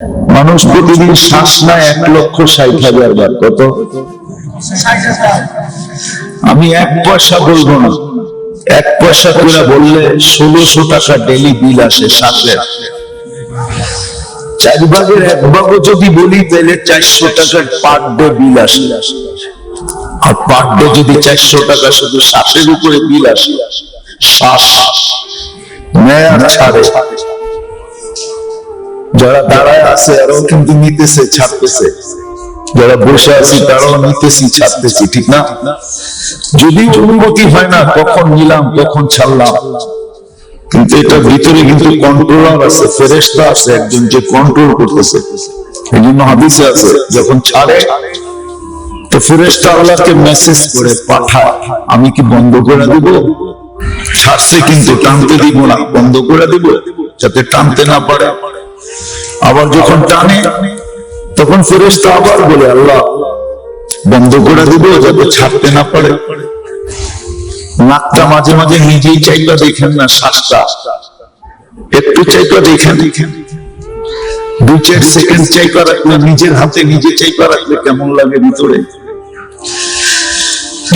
মানুষ প্রতিদিন শ্বাস নেয় 1,60,000 বার। কত? আমি 1 পয়সা বলবো না, 1 পয়সা করে বললে 1600 টাকা ডেলি বিল আসে শ্বাসের। 4 ভাগের 1 ভাগও যদি বলি তাহলে 400 টাকার পার ডে বিল আসে। আর পার ডে যদি 400 টাকা শুধু শ্বাসের উপরে বিল আসে, শ্বাস নেয় আর ছাড়ে। যারা দাঁড়ায় আছে আরও কিন্তু নিতেছে ছাড়তেছে, যারা বসে আছি তারাও নিতেছি ছাড়তেছি, ঠিক না? যদি অনুমতি হয় না কখন নিলাম কখন ছাড়লাম, কিন্তু এটার ভিতরে কিন্তু কন্ট্রোলার আছে, ফেরেশতা আছে একজন যে কন্ট্রোল করতেছে। এই জন্য হাদিসে আছে যখন ছাড়ে তো ফেরেশতা আল্লাহকে মেসেজ করে পাঠায়, আমি কি বন্ধ করে দিব? ছাড়ছে কিন্তু টানতে দিব না, বন্ধ করে দিব যাতে টানতে না পারে। আবার যখন টানে তখন ফেরেশতা আবার বলে আল্লাহ বন্ধ করে দিব যাতে ছাড়তে না পারে। নাকটা মাঝে মাঝে নিজেই চাইবা দেখেন না, শ্বাসটা একটু চাইবা দেখেন, 2-4 সেকেন্ড চাইবা রাখলে, নিজের হাতে নিজে চাইবা রাখলে কেমন লাগে ভিতরে।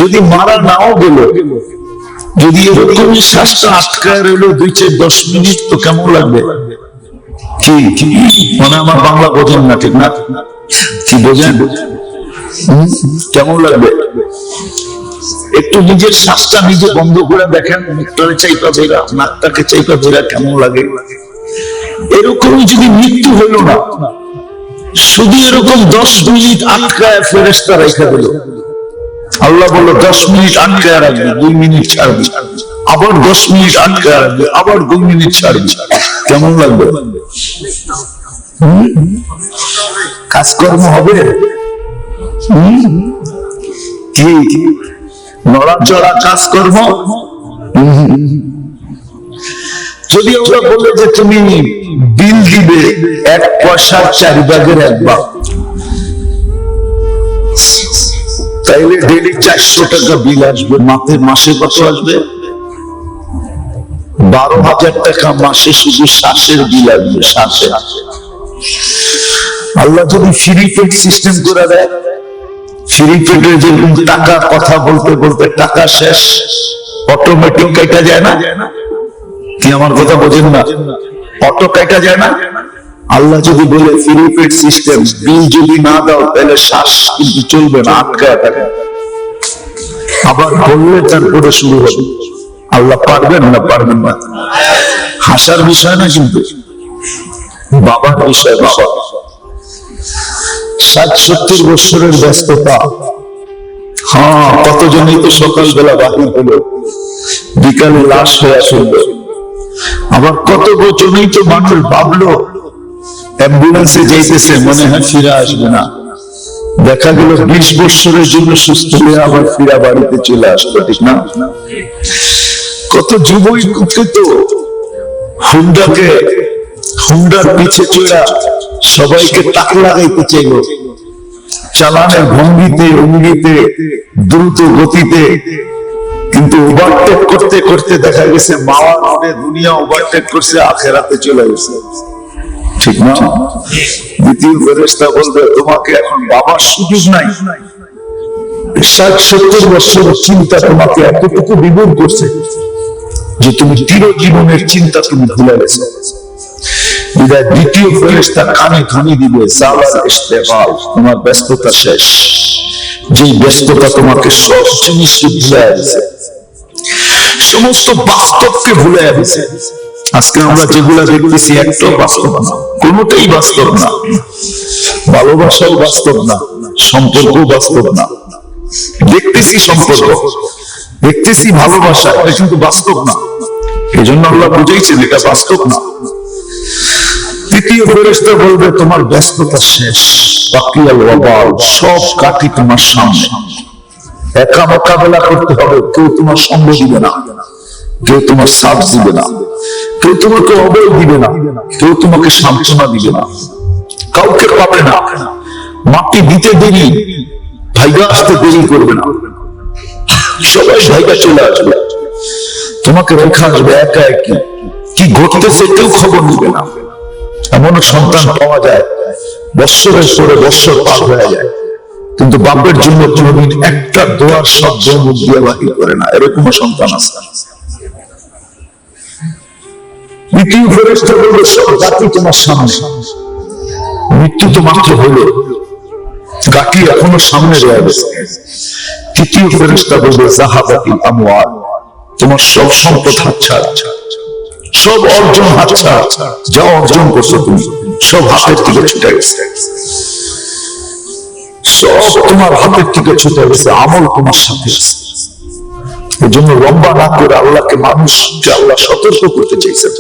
যদি মারা নাও গেল, যদি এরকম শ্বাসটা আটকায় রইল 2-10 মিনিট, তো কেমন লাগবে? কি মানে আমার বাংলা বোঝেন না, ঠিক না? কি বোঝেন? কেমন লাগবে? একটু নিজের শ্বাসটা নিজে বন্ধ করে দেখেন, মুখটাকে চাইপা ধরা, নাকটাকে চাইপা ধরা কেমন লাগে। এরকমই যদি মৃত্যু হইল না, শুধু এরকম 10 মিনিট আটকায় ফেরেশতা রাখা দিল, আল্লাহ বলল 10 মিনিট আটকায় রাখবে, 2 মিনিট ছাড়বি, আবার 10 মিনিট আটকায় রাখবে, আবার 2 মিনিট ছাড়বি, কেমন লাগবে? কাজকর্ম হবে? কি নড়াচড়া কাজকর্ম? যদি ওরা বলে যে তুমি বিল দিবে 1 পয়সার 4 ভাগের 1 ভাগ, তাইলে ডেলি 400 টাকা বিল আসবে। মাসে কত আসবে? 12,000 টাকা মাসে শুধু শ্বাসের বিল আসবে। শ্বাসে আল্লাহ যদি ফ্রি পেড সিস্টেম করে দেয়, ফ্রি পেডের যেরকম টাকা কথা বলতে বলতে টাকা শেষ, অটোমেটিক কেটে যায় না? কি আমার কথা বোঝেন না? অটো কেটে যায় না? আল্লাহ যদি বলে ফ্রি পেড সিস্টেম, বিল যদি না দাও তাহলে শ্বাস কিন্তু চলবে না, আটকায় থাকে। আবার বললে তারপরে শুরু হবে। আল্লাহ পারবেন না? পারবেন না। হাসার বিষয় না, কিন্তু বাবার বিষয়। বাবা 60-70 বছরের ব্যস্ততা। হ্যাঁ, কতজনই তো সকালবেলা বাহির হলো, বিকালে লাশ হয়ে আসলো। আবার কত বছরই তো মানুষ ভাবলো অ্যাম্বুলেন্সে যাইতেছে, মনে হয় ফিরে আসবে না, দেখা গেল 20 বছরের জন্য সুস্থ হয়ে আবার ফিরা বাড়িতে চলে আসলো, ঠিক না? কত যুবই তো হুন্ডার পিছে চড়া সবাইকে তাক লাগাইতে চাইল, চালানের ভঙ্গিতে অঙ্গিতে দ্রুত গতিতে, কিন্তু ওভারটেক করতে করতে দেখা গেছে মাওয়া রোডে দুনিয়া ওভারটেক করছে, আখেরাতে চলে গেছে, ঠিক না? দ্বিতীয় ফেরেশতা বলবে তোমাকে এখন বাবার সুযোগ নাই। 60-70 বছর চিন্তা তোমাকে এতটুকু বিভোর করছে যে তুমি চিরজীবনের চিন্তা তুমি ভুলে গেছো। দ্বিতীয় ফেরেশতা কানে ধ্বনি দিবে, তোমার ব্যস্ততা শেষ। যে ব্যস্ততা তোমাকে সব জিনিসকে ভুলে গেছে, সমস্ত বাস্তবকে ভুলে গেছে। আজকে আমরা যেগুলা দেখতেছি একটাও বাস্তব না, কোনটাই বাস্তব না। ভালোবাসাও বাস্তব না, সম্পর্ক বাস্তব না। দেখতেছি সম্পর্ক, দেখতেছি ভালোবাসা, এটা কিন্তু বাস্তব না। এই জন্য আল্লাহ বুঝাইছেন এটা বাস্তব না। তৃতীয় ফেরেশতা বলবে তোমার ব্যস্ততা শেষ, বাকিয়াল ওয়াবাল, সব কাটি তোমার সামনে। একা মোকাবেলা করতে হবে, কেউ তোমার সঙ্গ দিবে না, কেউ তোমার সাথ দিবে না, কেউ তোমাকে অবয় দিবে না, কেউ তোমাকে সান্ত্বনা দিবে না, কাউকে পাবে না। মাটি দিতে দেরি, ভাইগা আসতে দেরি করবে না, সবাই ভাইগা চলে আসবে, তোমাকে রেখা আসবে একা একই। কি ঘটতেছে কেউ খবর নিবে না। এমনও সন্তান পাওয়া যায় বৎসরের পরে বৎসর পার হয়ে যায়, কিন্তু বাপের জন্য কোনদিন একটা দোয়ার শব্দ মুখ দিয়ে বাহির করে না, এরকম সন্তান আছে। দ্বিতীয় ফেরেশতা বলবে সব জাতি তোমার সামনে, মৃত্যু তো মাত্র হলো, গাটি এখনো সামনে রয়ে গেছে। তৃতীয় ফেরেশতা বলবে যাহাবাতিল আমওয়াল, তোমার সব সম্পদ হাতছাড়া, সব অর্জন হাতছাড়া, যা অর্জন করছো তুমি সব হাতের থেকে ছুটে গেছে, সব তোমার হাতের থেকে ছুটে গেছে, আমল তোমার সাথে আছে। এই জন্য লম্বা না করে আল্লাহকে, মানুষকে আল্লাহ সতর্ক করতে চেয়েছেন,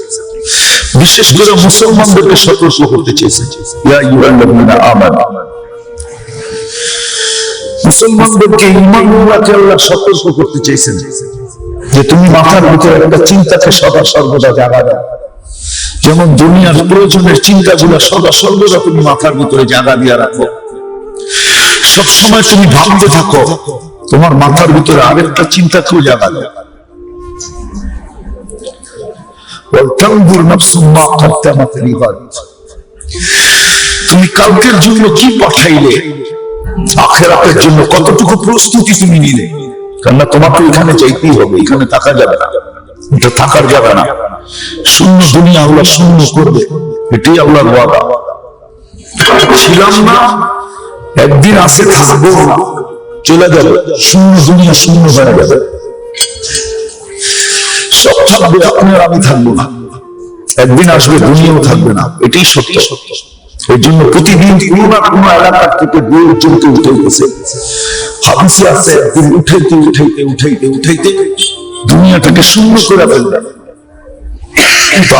বিশেষ করে মুসলমানদেরকে সতর্ক করতে চেয়েছেন। ইয়া আইয়ুহাল্লাযীনা আমানু, মুসলমানদেরকে ঈমানওয়ালাকে আল্লাহ সতর্ক করতে চেয়েছেন যে তুমি মাথার ভিতরে একটা চিন্তাকে সদা সর্বদা জাগা দাও। যেমন দুনিয়ার প্রয়োজনের চিন্তাগুলো সদা সর্বদা তুমি মাথার ভিতরে জাগা দিয়ে রাখো, সবসময় তুমি ভাবতে থাকো, তোমার মাথার ভিতরে আরেকটা চিন্তাকেও জাগা দাও। তুমি কালকের জন্য কি পাঠাইলে, আখিরাতের জন্য কতটুকু প্রস্তুতি তুমি নিলে, কেননা তোমাকে এখানে যাইতেই হবে, এখানে থাকা যাবে না, এটা থাকার যাবে না। শূন্য দুনিয়া আল্লাহ শূন্য করবে, এটাই আল্লাহর ওয়াদা। ছিলাম না, একদিন আছে, থাকবো না, চলে যাবে, শূন্য দুনিয়া শূন্য হয়ে যাবে, সব থাকবে, আপনার আমি থাকবো না, একদিন আসবে দুনিয়াও থাকবে না, এটাই সত্য। এই জন্য প্রতিদিন কোনো না কোনো এলাকার থেকে বইয়ের চলতে উঠেছে, হাদিসে আছে একদিন উঠাইতে উঠাইতে উঠাইতে উঠাইতে দুনিয়াটাকে শূন্য করে ফেলবে।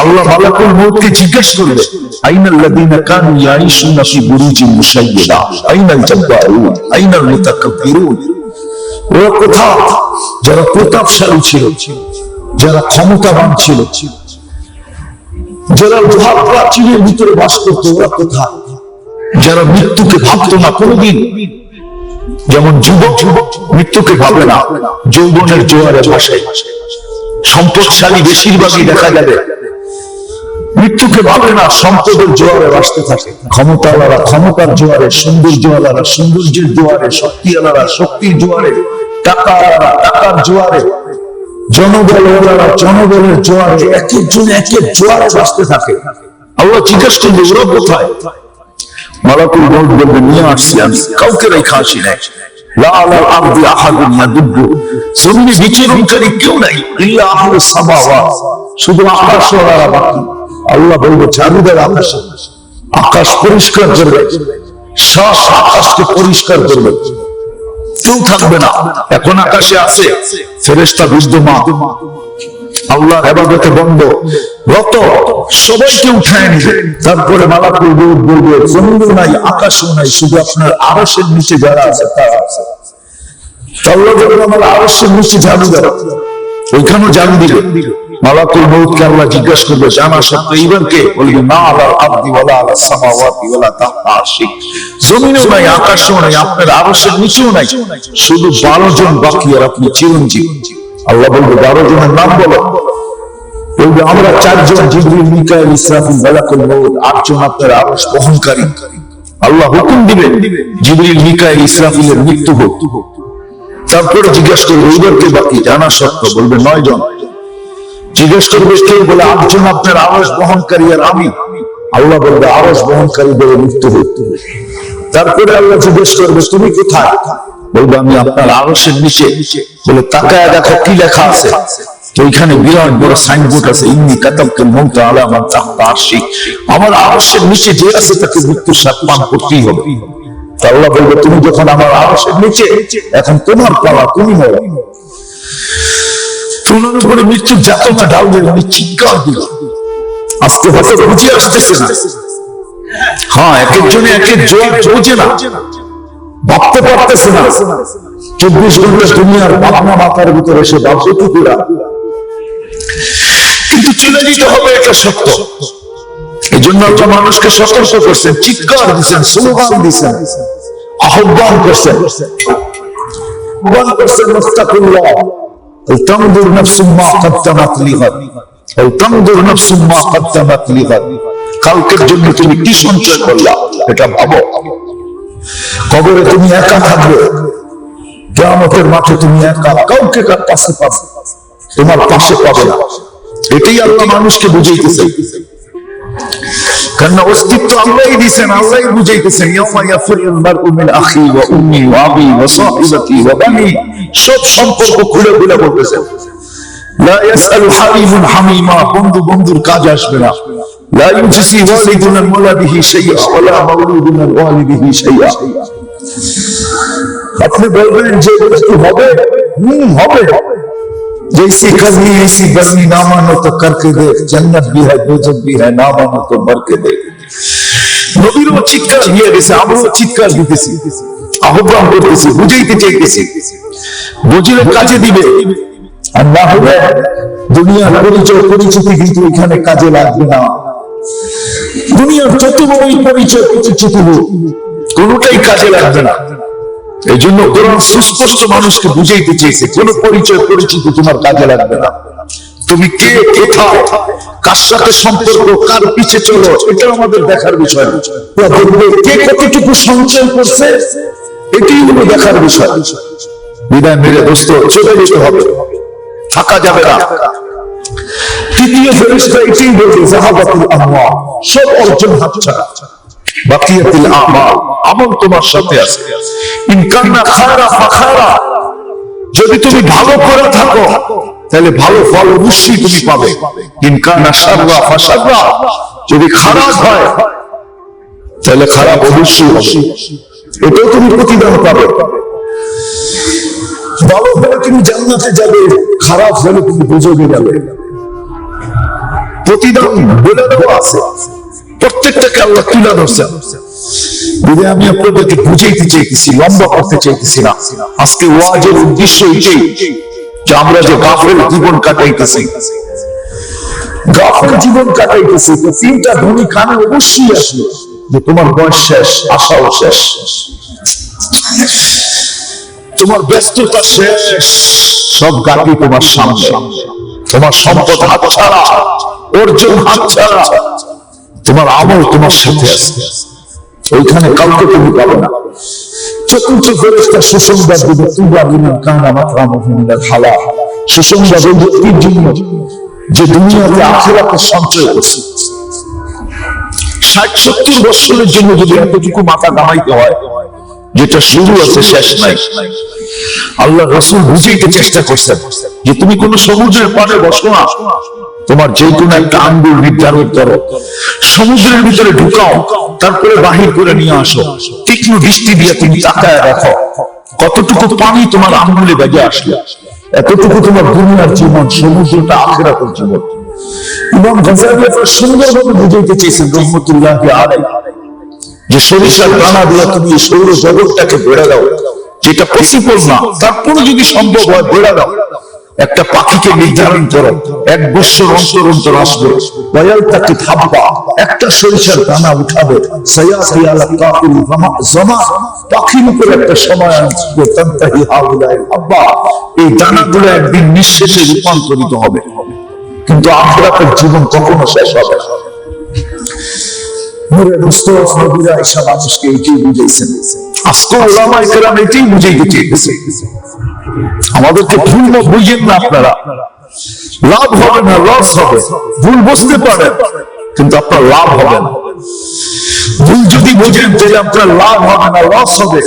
আল্লাহ মালাকুল মউতকে জিজ্ঞাসা করবে, আইনাল লাযীনা কানু ইয়াঈশুনা ফি বুরুজিন মুশাইয়্যাদা আইনাল জাব্বারুন আইনাল মুতাকাব্বিরুন। ওরা কোথায়? যারা প্রতাপশালী ছিল, যারা ক্ষমতাবান ছিল, যারা লোহার প্রাচীরের ভিতরে বাস করতো, ওরা কোথায়? যারা মৃত্যুকে ভাবতো না কোনোদিন। যেমন যুবক মৃত্যুকে ভাবে না, যৌবনের জোয়ারে ভাসে। সম্পদশালী বেশিরভাগই দেখা যাবে মৃত্যুকে ভাবে না, সম্পদের জোয়ারে ভাসতে থাকে। ক্ষমতাওয়ালারা ক্ষমতার জোয়ারে, সৌন্দর্যওয়ালারা সৌন্দর্যের জোয়ারে, শক্তিওয়ালারা শক্তির জোয়ারে, টাকাওয়ালারা টাকার জোয়ারে, জনবলওয়ালারা জনবলের জোয়ারে, এক একজন এক এক জোয়ারে ভাসতে থাকে। আল্লাহ জিজ্ঞেস করবে ওরা কোথায়? মালাকুল মউত বলবে নিয়ে আসছি আমি, কাউকে রেখে আসি নাই। লা আলাল আরদি আহাদুন ইয়াদুব্বু, জমিনে বিচরণকারী কেউ নাই, ইল্লা আহলুস সামাওয়াত, শুধু আকাশওয়ালারা বাকি। আল্লাহ বলবে চাঁদের আকাশে, আকাশ পরিষ্কার করবে, সব আকাশকে পরিষ্কার করবে, কেউ থাকবে না। এখন আকাশে আছে ফেরেশতা বিদ্যমান, আল্লাহর ইবাদতে বন্ধ রত, সবাইকে উঠায় নিবে। তারপরে মালাকুল মউত বলবে জমিনও নাই আকাশও নাই, শুধু আপনার আরশের নিচে যারা আছে তারা আছে। আল্লাহ যখন আমার আরশের নিচে জানু দেবে, ওইখানেও জানু দিবে। মালাকুল মউতকে আল্লাহ জিজ্ঞাসা করবে জানা সত্ত্বেও এইবার কে? বলবে না আলাল আরদি ওয়ালা আলাস সামাওয়াতি ওয়ালা তাহতা আরশি, জমিনও নাই আকাশও নাই, আপনার আরশের নিচেও নাই, শুধু 12 জন বাকি, আর আপনি চিরঞ্জীব। আল্লাহ বলবে 12 জনের নাম বলো। বলবে আমরা 4 জন, জিবরিল মিকাইল ইসরাফিল মালাকুল মউত, 8 জন আপনার আরশ বহনকারী। আল্লাহ হুকুম দিবেন জিবরিল মিকাইল ইসরাফিলের মৃত্যু হোক। তারপরে জিজ্ঞাসা করবে এইবার কে বাকি? জানা সত্য বলবে 9 জন। জিজ্ঞেস করবে কে? বলে 8 জন আপনার আরশ বহনকারী আর আমি। আল্লাহ বলবে আরশ বহনকারীদের মৃত্যু হোক। তারপরে আল্লাহ জিজ্ঞেস করবে তুমি কোথায়? বলবে আমি আপনার আরশের নিচে। বলে তাকায় দেখো কি লেখা আছে। তো ওইখানে বিরাট বড় সাইনবোর্ড আছে, ইন্নী কাতাবতুল মাউত আলা মান তাহতা আরশি, আমার আরশের নিচে যে আছে তাকে মৃত্যুর স্বাদ পান করতেই হবে। আল্লাহ বলবে তুমি যখন আমার আরশের নিচে, এখন তোমার পালা, তুমি মরো। তোমার উপরে মৃত্যুর যাতনা ঢালবে, আমি চিৎকার দিব। আজকে হয়তো বুঝে আসতেছে না, হ্যাঁ এক একজনে এক এক জোয়ার বোঝে না, ভাবতে পারতেছে না। 24 ঘন্টা দুনিয়ার ভাবনা মাথার ভিতরে এসে ভাবতে টুকুরা, কিন্তু চলে যেতে হবে, এটা সত্য। এই জন্য একটা মানুষকে সতর্ক করছেন, চিৎকার দিচ্ছেন, স্লোগান দিচ্ছেন, আহ্বান করছেন, মুস্তাকুল্লাহ, তানজুর নাফসুম মা কদ্দামাত লিগাদ, তানজুর নাফসুম মা কদ্দামাত লিগাদ। কালকের জন্য তুমি কি সঞ্চয় করলা এটা ভাবো। কবরে তুমি একা থাকবে, কিয়ামতের মাঠে তুমি একা, কাউকে কার পাশে পাবে, তোমার পাশে পাবে না। এটাই আল্লাহ মানুষকে বুঝাইতেছে, কারণ অস্তিত্ব আল্লাহই দিয়েছেন, আল্লাহই বুঝাইতেছেন। ইয়াউমা ইয়াফিরুল মারউ মিন আখি ওয়া উম্মি ওয়া আবি ওয়া সাহিবাতি ওয়া বানি, সব সম্পর্ক খুলে খুলে বলতেছেন। লা ইয়াসআলু হামিমুন হামিমা, বন্ধু বন্ধুর কাজ আসবে না। লা ইউজসি ওয়ালিদুন আন ওয়ালাদিহি শাইআ ওয়া লা মাওলুদুন আন ওয়ালিদিহি শাইআ। আপনি বলবেন যে কিছু হবে, হবে। जैसी कभी ऐसी बरनी, ना मानो तो करके देख, जन्नत भी है दोजख भी है, ना मानो तो मर के देख। নবীরও চিৎকার দিয়ে গেছে, আমরাও চিৎকার দিতেছি, আহ্বান করতেছি, বুঝাইতে চাইতেছি। বুঝলে কাজে দিবে, আর না হলে দুনিয়ার পরিচয় পরিচিতি কিন্তু এখানে কাজে লাগবে না। দুনিয়ার যত বড়ই পরিচয় পরিচিতি হোক, কোনটাই কাজে লাগবে না। এই জন্য কোরআন সুস্পষ্ট মানুষকে বুঝাইতে চেয়েছে, কোন পরিচয় পরিচিতি তোমার কাজে লাগবে না। তুমি কে, কোথায়, কার সাথে সম্পর্ক, কার পিছে চলো, এটা আমাদের দেখার বিষয়। কে কতটুকু সঞ্চয় করছে, এটাই হলো দেখার বিষয়। বিদায় মেরে দোস্ত, চলে যেতে হবে, থাকা যাবে না। তৃতীয় ফেরেশতা এটাই বলবে, যাহাবাতুল আমওয়াল, সব অর্জন হাতছাড়া। বাকিয়াতুল আমাল, আমল তোমার সাথে আছে। ইন কানা খায়রা ফাখায়রা, যদি তুমি ভালো করে থাকো তাহলে ভালো ফল অবশ্যই তুমি পাবে। ইন কানা শাররা ফাশাররা, যদি খারাপ হয় তাহলে খারাপ অবশ্যই হবে, এটাও তুমি প্রতিদান পাবে। ভালো হলে তুমি জান্নাতে যাবে, খারাপ হলে তুমি দুজকে যাবে। প্রতিদান বলে দেওয়া আছে, প্রত্যেকটাকে আল্লাহ তুলে ধরছেন। আমি আপনাদেরকে বুঝাইতে চাইতেছি, লম্বা করতে চাইতেছি না। আজকে ওয়াজের উদ্দেশ্য এটাই যে আমরা যে গাফেল জীবন কাটাইতেছি, গাফেল জীবন কাটাইতেছি, তো তিনটা ধ্বনি কানে অবশ্যই আসবে যে তোমার বয়স শেষ, আশাও শেষ, তোমার ব্যস্ততা শেষ, সব গাড়ি তোমার সামনে, তোমার সম্পদ হাতছাড়া, অর্জন হাতছাড়া, তোমার আমল তোমার সাথে আছে, ওইখানে কাউকে তুমি পাবে না। চতুর্থ ফেরেশতা সুসংবাদ দিবে, তুবা লিমান কানা মাতরামুহু মিনাল হালাল, সুসংবাদ ওই ব্যক্তির জন্য যে দুনিয়াতে আখিরাতে সঞ্চয় করছে। 60-70 বছরের জন্য যদি এতটুকু মাথা কামাইতে হয়, যেটা শুরু আছে শেষ নাই। আল্লাহ রাসূল বুঝাইতে চেষ্টা করছেন যে তুমি কোন সমুদ্রের পাড়ে বসো না, তোমার যে কোনো একটা আঙ্গুল নির্ধারণ করো, সমুদ্রের ভিতরে ঢুকাও, তারপরে বাহির করে নিয়ে আসো, তীক্ষ্ণ দৃষ্টি দিয়ে তুমি তাকায় রাখো কতটুকু পানি তোমার আঙ্গুলে বেজে আসলো। এতটুকু তোমার দুনিয়ার জীবন, সমুদ্রটা আখিরাতের জীবন। ইমাম গাজ্জালী সুন্দরভাবে বুঝাইতে চেয়েছেন রহমতুল্লাহি আলাইহি যে সরিষার দানা দিয়ে তুমি সৌর জগৎটাকে বেড়ে দাও, যেটা পসিবল না, তারপরে যদি সম্ভব হয় বেড়ে দাও। একটা পাখিকে নির্ধারণ করো, 1 বছর অন্তর অন্তর আসবে, ওয়ায়ালতাকি হাব্বা, একটা সরিষার দানা উঠাবে, সায়াতি আলা কাফিল জামা, পাখির উপর একটা সময় আসবে, তানতাহি হাউলাই হাব্বা, এই দানাগুলো একদিন নিঃশেষে রূপান্তরিত হবে। কিন্তু আখিরাতের জীবন কখনো শেষ হবে না। নূরে মুস্তাফা নবীরা ঈসা মানুষকে এটাই বুঝাইছেন, আজকে উলামায়ে কেরাম এটাই বুঝাইতে চেয়েছে। আমাদেরকে ভুল বুঝেন না আপনারা, লাভ হবে না, লস হবে। ভুল বুঝতে পারেন কিন্তু আপনার লাভ হবে না। ভুল যদি বুঝেন তাহলে আপনার লাভ হবে না, লস হবে।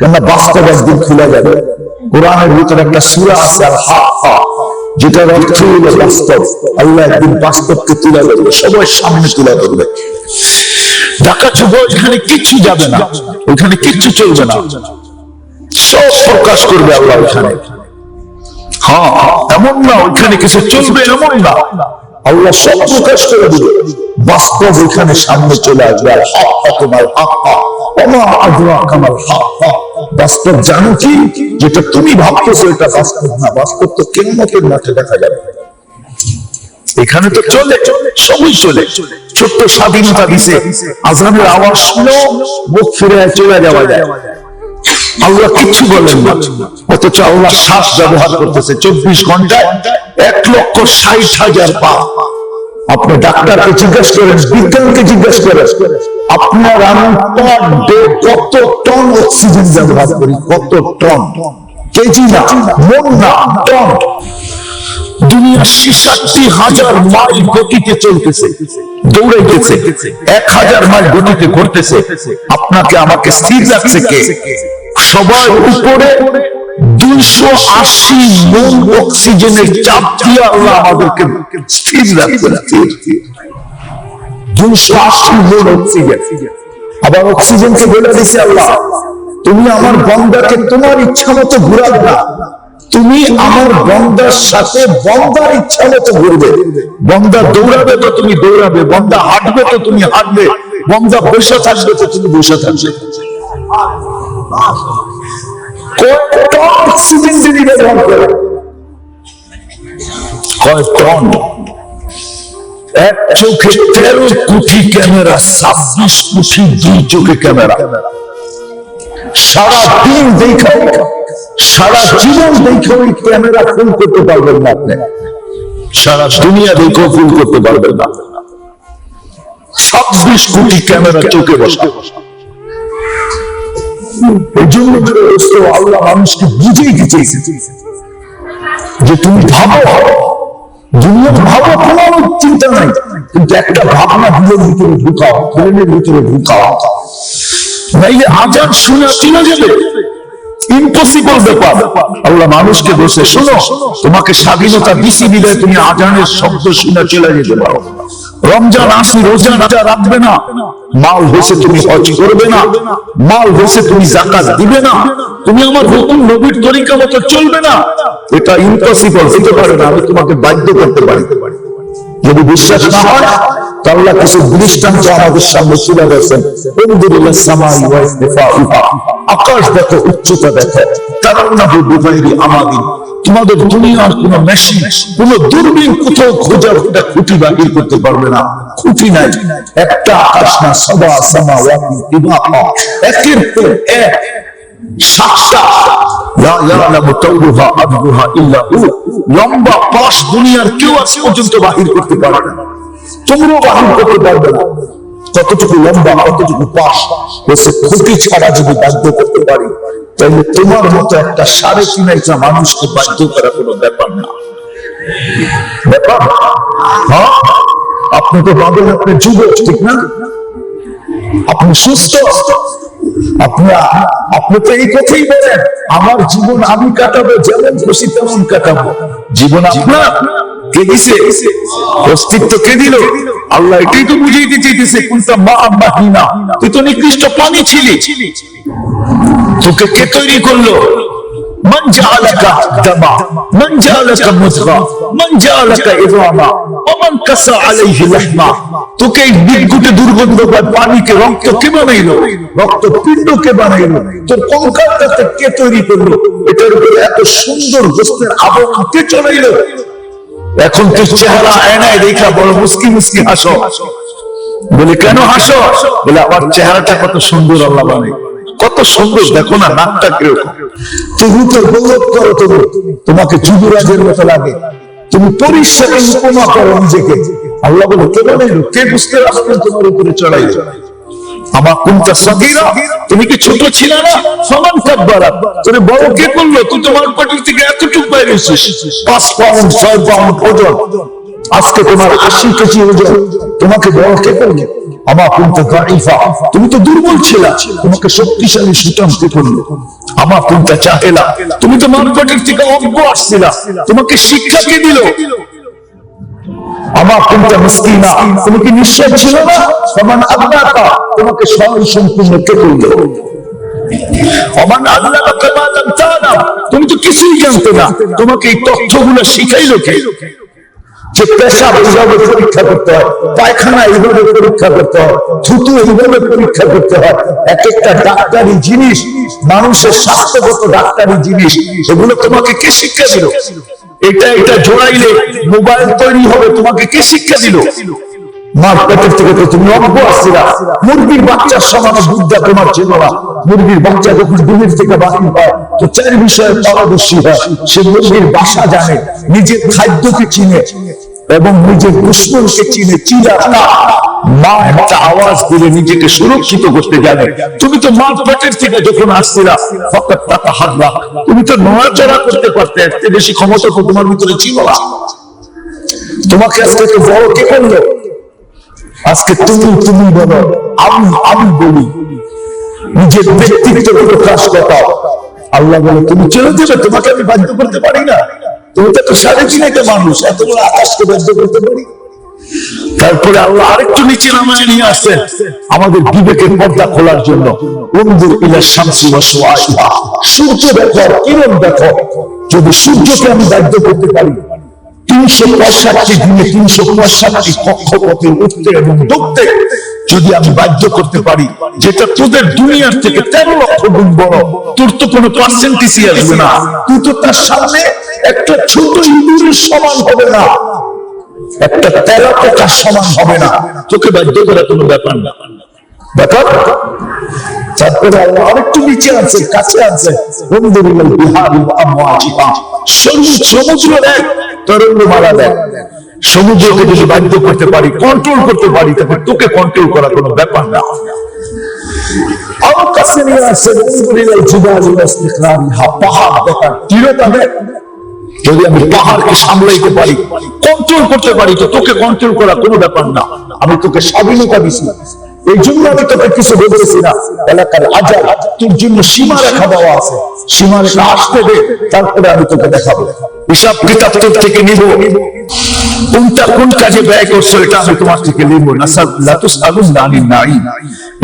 কেন বাস্তব একদিন খুলে যাবে। কোরআনের ভিতরে একটা সূরা আছে আল হাক্কা, যেটার অর্থ হলো বাস্তব। আল্লাহ একদিন বাস্তবকে তুলে ধরবে, সবার সামনে তুলে ধরবে। ঢাকা যুব এখানে কিচ্ছু যাবে না, ওইখানে কিচ্ছু চলবে না, সব প্রকাশ করবে আল্লাহ ওইখানে। হ্যাঁ, এমন না ওইখানে কিছু চলবে, এমন না, আল্লাহ সব প্রকাশ করে দিবে। বাস্তব ওইখানে সামনে চলে আসবে। আর হাক্কা তোমার হাক্কা, ওমা আদরাকা মাল হাক্কা, বাস্তব জানো কি? যেটা তুমি ভাবতেছো এটা বাস্তব না, বাস্তব তো কিয়ামতের মাঠে দেখা যাবে। এখানে তো চলে, সবই চলে। ছোট্ট স্বাধীনতা দিছে, আজানের আওয়াজ শুনে মুখ ফিরে চলে যাওয়া যায়। আল্লাহ কিচ্ছু বলেন না, অথচ আল্লাহ শ্বাস ব্যবহার করতেছে 24 ঘন্টায় 1,60,000 পা। আপনি ডাক্তারকে জিজ্ঞাসা করেন, বিজ্ঞানকে জিজ্ঞাসা করেন, আপনার আমি পার ডে কত টন অক্সিজেন ব্যবহার করি, কত টন, কেজি না, মন না, টন। দুনিয়া ৬৬,০০০ মাইল গতিতে চলতেছে, দৌড়াইতেছে, ১,০০০ মাইল গতিতে ঘুরতেছে। আপনাকে আমাকে স্থির রাখছে কে? সবার উপরে ২৮০ মন অক্সিজেনের চাপ দিয়ে আল্লাহ আমাদেরকে স্থির রাখছেন। ২৮০ মন অক্সিজেন। আবার অক্সিজেনকে বলে দিছে আল্লাহ, তুমি আমার বান্দাকে তোমার ইচ্ছা মতো ঘুরাবে না, তুমি আমার বান্দার সাথে বান্দার ইচ্ছা মতো ঘুরবে। বান্দা দৌড়াবে তো তুমি দৌড়াবে, বান্দা হাঁটবে তো তুমি হাঁটবে, বান্দা বসে থাকবে তো তুমি বসে থাকবে। কয় টন অক্সিজেন যিনি ব্যবহার করে, কয় টন। এক চোখে ১৩ কোটি ক্যামেরা, ২৬ কোটি দুই চোখে ক্যামেরা। সারা দিন দেখে, সারা জীবন দেখে ওই ক্যামেরা ফুল করতে পারবেন না আপনি, সারা দুনিয়া দেখেও ফুল করতে পারবেন না। ২৬ কোটি ক্যামেরা চোখে বসা। এই জন্য আল্লাহ মানুষকে বুঝিয়ে দিয়েছে যে তুমি ভাবো, দুনিয়া ভাবো, কোনো চিন্তা নাই, কিন্তু একটা ভাবনা দিলের ভিতরে ঢুকাও, ব্রেনের ভিতরে ঢুকাও, নাইলে আজান শুনে চলে যাবে। ইম্পসিবল ব্যাপার। আল্লাহ মানুষকে বসে, শোনো, তোমাকে স্বাধীনতা দিছি বিদায় তুমি আজানের শব্দ শুনে চলে যেতে পারো। রমজান আসি, রোজা রাখবে না, মাল হয়েছে তুমি হজ করবে না, মাল হয়েছে তুমি যাকাত দিবে না, তুমি আমার নতুন নবীর তরিকা মতো চলবে না, এটা ইম্পসিবল, হতে পারে না। আমি তোমাকে বাধ্য করতে পারি। যদি বিশ্বাস না হয়, আল্লাহ কিছু দৃষ্টান্ত আমাদের সামনে তুলে ধরেছেন। আকাশ দেখো, উচ্চতা দেখো, তোমাদের দুনিয়ার কোন মেশিন, কোন দূরবীন কোথাও খোঁজার খুঁটি বাহির করতে পারবে না। খুঁটি নাই, একটা আকাশ না, সবা সামা একের পর এক ৭টা লম্বা পাশ দুনিয়ার কেউ আজ পর্যন্ত বাহির করতে পারবে না, তোমরাও বাহির করতে পারবে না। কতটুকু লম্বা, কতটুকু পাশ, খুঁটি ছাড়া যদি বাধ্য করতে পারি, তাহলে তোমার মতো একটা ৩.৫ মানুষকে বাধ্য করা কোনো ব্যাপার না। ব্যাপার? হ্যাঁ, আপনি তো ভাবেন আপনি যুবক, ঠিক না? আপনি সুস্থ, আপনি তো এই কথাই বলেন, আমার জীবন আমি কাটাবো, যেমন খুশি তেমন কাটাবো। জীবন আপনার কে দিছে? অস্তিত্ব কে দিল? আল্লাহ এটাই তো বুঝিয়ে দিতেছে, কোনটা মা মাহিনা, তুই তো নিকৃষ্ট পানি ছিলি, তোকে কে তৈরি করলো? মান জাআলাকা দামা, মান জাআলাকা মুযগা, মান জাআলাকা ইযামা, ওয়া মান কাসা আলাইহি লাহমা। তোকে এই বিদ্যুতে দুর্গন্ধ বা পানিকে রক্ত কে বানাইলো? রক্তপিণ্ড কে বানাইলো? তোর কঙ্কালটাকে কে তৈরি করলো? এটার উপরে এত সুন্দর গোস্তের আবরণ কে চড়াইলো? এখন তোর চেহারা আয়নায় দেখা বড় মুস্কি মুস্কি হাসো। বলে কেন হাসো? বলে আমার চেহারাটা কত সুন্দর আল্লাহ বানাই, কত সুন্দর, দেখো না নাকটা কিরকম। তুমি তো গৌরব করো, তোমাকে যুবরাজের মতো লাগে, তুমি পরিষ্কার উপমা করো নিজেকে। আল্লাহ বলে কে বানাইলো? কে বুঝতে আসলেন তোমার উপরে চড়াইলো? আমার কোনটা সগীরা, তুমি কি ছোট ছিল না? সমান কাব্বারা, তুমি বড় কে করলো? তুই তোমার পাটির থেকে এতটুকু বাইরে এসেছিস, ৫ পাউন্ড ৬ পাউন্ড ওজন, আজকে তোমার ৮০ কেজি ওজন, তোমাকে বড় কে করলো? আমার কোনটা দাঈফা, তুমি তো দুর্বল ছিলা, তোমাকে শক্তিশালী সুঠাম কে করলো? আমার কোনটা চাহেলা, তুমি তো মানপাটির থেকে অজ্ঞ আসছিলা, তোমাকে শিক্ষা কে দিল? আমার কোনটা মিসকিনা, তুমি কি নিশ্চয় ছিল না? সমান আল্লাহকা, তোমাকে স্বয়ং সম্পূর্ণ কে করলো? তুমি তো কিছুই জানতে না, তোমাকে এই তথ্যগুলো শিখাইলো কে? যে পেশাব এইভাবে পরীক্ষা করতে হয়, পায়খানা এইভাবে পরীক্ষা করতে হয়, থুতু এইভাবে পরীক্ষা করতে হয়। এক একটা ডাক্তারি জিনিস, মানুষের স্বাস্থ্যগত ডাক্তারি জিনিস, এগুলো তোমাকে কে শিক্ষা দিল? এটা জোড়াইলে মোবাইল তৈরি হবে, তোমাকে কে শিক্ষা দিল? মার পেটের থেকে তো তুমি অজ্ঞ আসছিলা। মুরগির বাচ্চার সমান বুদ্ধা তোমার ছিল না। মুরগির বাচ্চা যখন ডিমের থেকে বাহির হয় তো 4 বিষয়ে পারদর্শী হয়। সে মুরগির বাসা জানে, নিজের খাদ্যকে চিনে, এবং নিজের দুশ্মনকে চিনে চিরাটা মা একটা আওয়াজ দিলে নিজেকে সুরক্ষিত করতে জানে। তুমি তো মার পেটের থেকে যখন আসছিলা ফকত টাকা হাতলা, তুমি তো নড়াচড়া করতে পারতে, এত বেশি ক্ষমতা তো তোমার ভিতরে ছিল না। তোমাকে আজকে তো বড় কে করলো? আজকে তুমি বলো, আমি বলি, নিজের ব্যক্তিত্ব প্রকাশ ঘটাও। আল্লাহ বলে তুমি চলে যাবে, তোমাকে আমি বাধ্য করতে পারি না। তুমি তো একটা 3.5 মানুষ, এত বড় আকাশকে বাধ্য করতে পারি? তারপরে আল্লাহ আরেকটু নিচে নামায় নিয়ে আসছেন আমাদের বিবেকের পর্দা খোলার জন্য। উনজুর ইলা শামসি ওয়া শুআইহা, সূর্য দেখো, কিরণ দেখো। যদি সূর্যকে আমি বাধ্য করতে পারি 365 দিনে 365 কক্ষপথে উঠতে এবং ডুবতে যদি আমি বাধ্য করতে পারি, যেটা তোদের দুনিয়ার থেকে 13 লক্ষ গুণ বড়, তোর তো কোনো পার্সেন্টেজই আসবে না। তুই তো তার সামনে একটা ছোট ইঁদুরের সমান হবে না, একটা তেলা পোকার সমান হবে না। তোকে বাধ্য করা কোনো ব্যাপার না, ব্যাপার। তারপরে আল্লাহ আরেকটু নিচে আছে, কাছে আছে। বন্ধুরিল বিহারি আমওয়াজিহা, সমুদ্র দেখ, তরঙ্গ মালা দেখ। সমুদ্রকে যদি বাধ্য করতে পারি, কন্ট্রোল করতে পারি, তবে তোকে কন্ট্রোল করা কোনো ব্যাপার না। আমার কাছে নিয়ে আসছে বন্ধুরিল জিবালি ওয়াসতিকরারিহা, পাহাড় দেখা, দৃঢ়তা দেখ। যদি আমি পাহাড়কে সামলাইতে পারি, কন্ট্রোল করতে পারি, তো তোকে কন্ট্রোল করা কোনো ব্যাপার না। আমি তোকে স্বাধীনতা দিছি, এই জন্য আমি তোকে কিছু বলতেছি না। এলাকার আজাদ, তোর জন্য সীমা রেখা দেওয়া আছে, সীমা রেখা আসতে দে, তারপরে আমি তোকে দেখাবো। হিসাব কিতাব তোর থেকে নিব, কোনটা কোন কাজে ব্যয় করছো এটা আমি তোমার থেকে নিব না।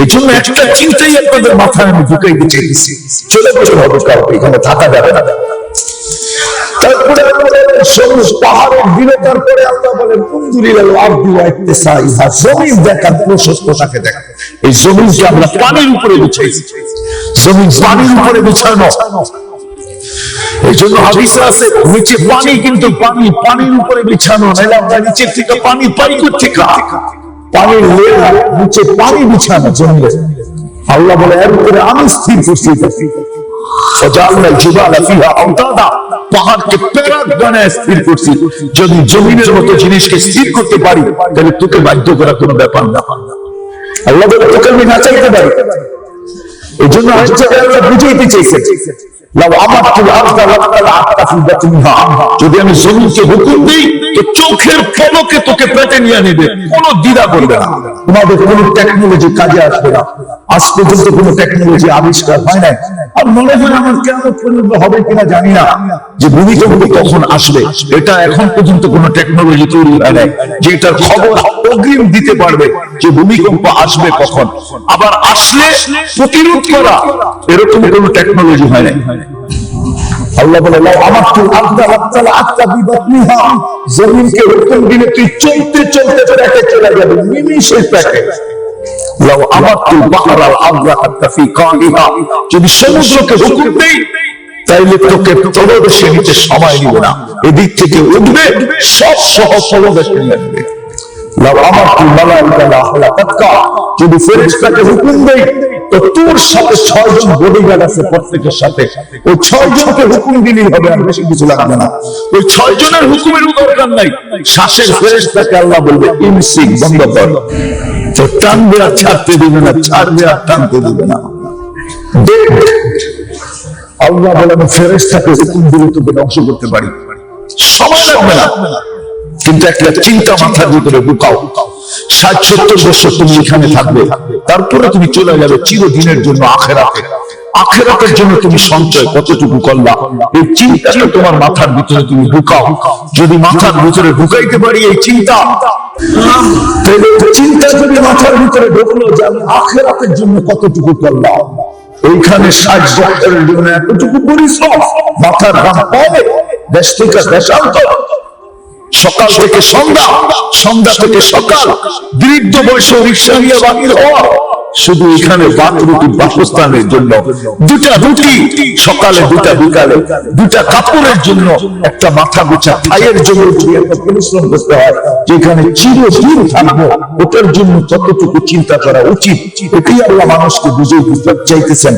এই জন্য একটা চিন্তাই আপনাদের মাথায় আমি ঢুকাই দিতে চাইছি, চলে বসে হবে কাউকে, এখানে থাকা যাবে না। তারপরে সবুজ পাহাড়ের দৃঢ়তার পরে আল্লাহ বলেন উনজুরিল আরদি ওয়া ইত্তিসাইহা, জমিন দেখার প্রশস্ততাকে দেখ। এই জমিনকে আমরা পানির উপরে বিছাইছি, জমিন পানির উপরে বিছানো। এই জন্য হাদিসে আছে নিচে পানি, কিন্তু পানির উপরে বিছানো, নাহলে আমরা নিচের থেকে পানি পাই কোত্থেকে? পানির লেয়ার, নিচে পানি বিছানো জমিনে। আল্লাহ বলে এর উপরে আমি স্থির করছি। পাহাড়কে প্যারাক বানায় স্থির করছি। যদি জমিনের মতো জিনিসকে স্থির করতে পারি, তাহলে তোকে বাধ্য করা কোনো ব্যাপার না। আল্লাহ বলে তোকে আমি না চাইতে পারি। এই জন্য আল্লাহ বুঝাইতে চাইছে, যদি আমি জমিনকে হুকুম দিই তো চোখের পলকে তোকে পেটে নিয়ে নেবে, কোনো দ্বিধা করবে না। তোমাদের কোনো টেকনোলজি কাজে আসবে না। আজ পর্যন্ত কোনো টেকনোলজি আবিষ্কার হয় নাই। আর মনে হয় আমার কেমন পর্যন্ত হবে কিনা জানি না, যে ভূমিকম্প কখন আসবে এটা এখন পর্যন্ত কোনো টেকনোলজি তৈরি হয় নাই যে এটার খবর অগ্রিম দিতে পারবে যে ভূমিকম্প আসবে কখন, আবার আসলে প্রতিরোধ করা, এরকম কোনো টেকনোলজি হয় নাই। আল্লাহ বলে জমিনকে হুকুম দিলে তুই চলতে চলতে পেটে চলে যাবে, নিমিষের পেটে। যদি সমুদ্রকে হুকুম দেই তাইলে তোকে তলদেশে নিতে সময় নিবে না, এদিক থেকে উঠবে সব সহ তলদেশে নিয়ে আসবে। যদি ফেরেশতাকে হুকুম দেই তো তোর সাথে 6 জন বডিগার্ড আছে, প্রত্যেকের সাথে ওই 6 জনকে হুকুম দিলেই হবে, আর বেশি কিছু লাগবে না। ওই 6 জনের হুকুমের দরকার নাই। শ্বাসের ফেরেশতাকে আল্লাহ বলবে ইমসিক, বন্ধ কর। তো টানবে আর ছাড়তে দিবে না, ছাড়বে আর টানতে দিবে না। আল্লাহ বলেন ফেরেশতাকে হুকুম দিলে তোকে ধ্বংস করতে পারি, সময় লাগবে না। কিন্তু একটা চিন্তা মাথার ভিতরে ঢুকাও, 60-70 বছর তুমি এখানে থাকবে, তারপরে তুমি চলে যাবে চিরদিনের জন্য আখিরাতে। আখিরাতের জন্য তুমি সঞ্চয় কতটুকু করলা, এই চিন্তাটা তোমার মাথার ভিতরে তুমি ঢুকাও। যদি মাথার ভিতরে ঢুকাইতে পারি এই চিন্তা, তাহলে চিন্তা যদি মাথার ভিতরে ঢুকলো যে আমি আখিরাতের জন্য কতটুকু করলাম, এইখানে 60 বছরের জন্য এতটুকু পরিশ্রম, মাথার ঘাম পাবে, দেশ থেকে দেশান্তর, সকাল থেকে সন্ধ্যা, সন্ধ্যা থেকে সকাল, বৃদ্ধ বয়সে রিক্সা নিয়ে বাহির হওয়া, শুধু এখানে রুটির বাসস্থানের জন্য, 2টা রুটি সকালে, 2টা বিকালে, 2টা কাপড়ের জন্য, একটা মাথা গোছা খাইয়ের জন্য পরিশ্রম করতে হয়, যেখানে চিরদিন থাকবো, ওটার জন্য কতটুকু চিন্তা করা উচিত, এটাই আল্লাহ মানুষকে বুঝিয়ে দিতে চাইতেছেন।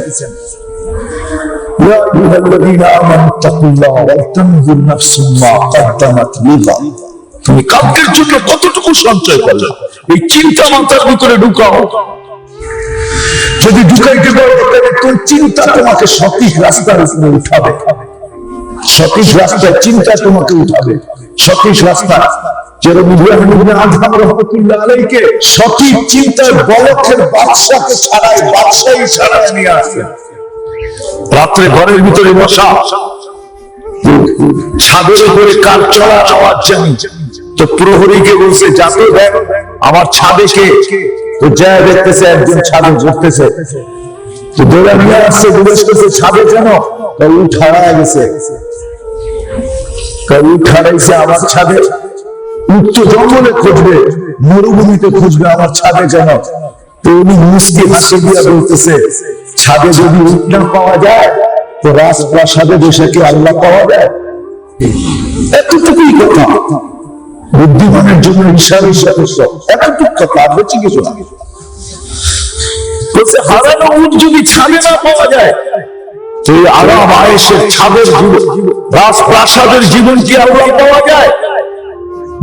তুমি কালকের জন্য কতটুকু সঞ্চয় করলে, এই চিন্তা মাথার ভিতরে ঢুকাও। যদি ঢুকাইতে পারো তাহলে তোর চিন্তা তোমাকে সঠিক রাস্তার উপরে উঠাবে, সঠিক রাস্তার চিন্তা তোমাকে উঠাবে, সঠিক রাস্তা। যেরকম ইব্রাহিম ইবনে আদহাম রাহমাতুল্লাহ আলাইহিকে সঠিক চিন্তার বলকের বাদশাকে ছাড়াই, বাদশাহী ছাড়াই নিয়ে আসে। রাত্রে ঘরের ভিতরে বসা, ছাদের উপরে কাজ চলার আওয়াজ জানি, তো প্রহরীকে বলছে যাতে দেখ আমার ছাদে কে, তো যা দেখতেছে একজন ছাদে ঘুরতেছে, তো দৌড়া নিয়ে আসছে, জিজ্ঞেস করছে ছাদে কেন, উঠ হারায় গেছে, উঠ হারাইছে আমার ছাদে, উচ্চ জঙ্গলে খুঁজবে, মরুভূমিতে খুঁজবে, আমার ছাদে কেন? তো উনি মুস্কি হাসি দিয়া বলতেছে ছাদে যদি উঠ না পাওয়া যায় তো রাজপ্রাসাদে বসে কি আল্লাহ পাওয়া যায়? এতটুকুই কথা, বুদ্ধিমানের জন্য ইশারা সদস্য, এতটুকু কথা, আর বেশি কিছু না। বলছে হারানো উট যদি ছাদে না পাওয়া যায়, এই আরাম আয়েশের ছাদের জীবন, রাজপ্রাসাদের জীবন কি আল্লাহ পাওয়া যায়?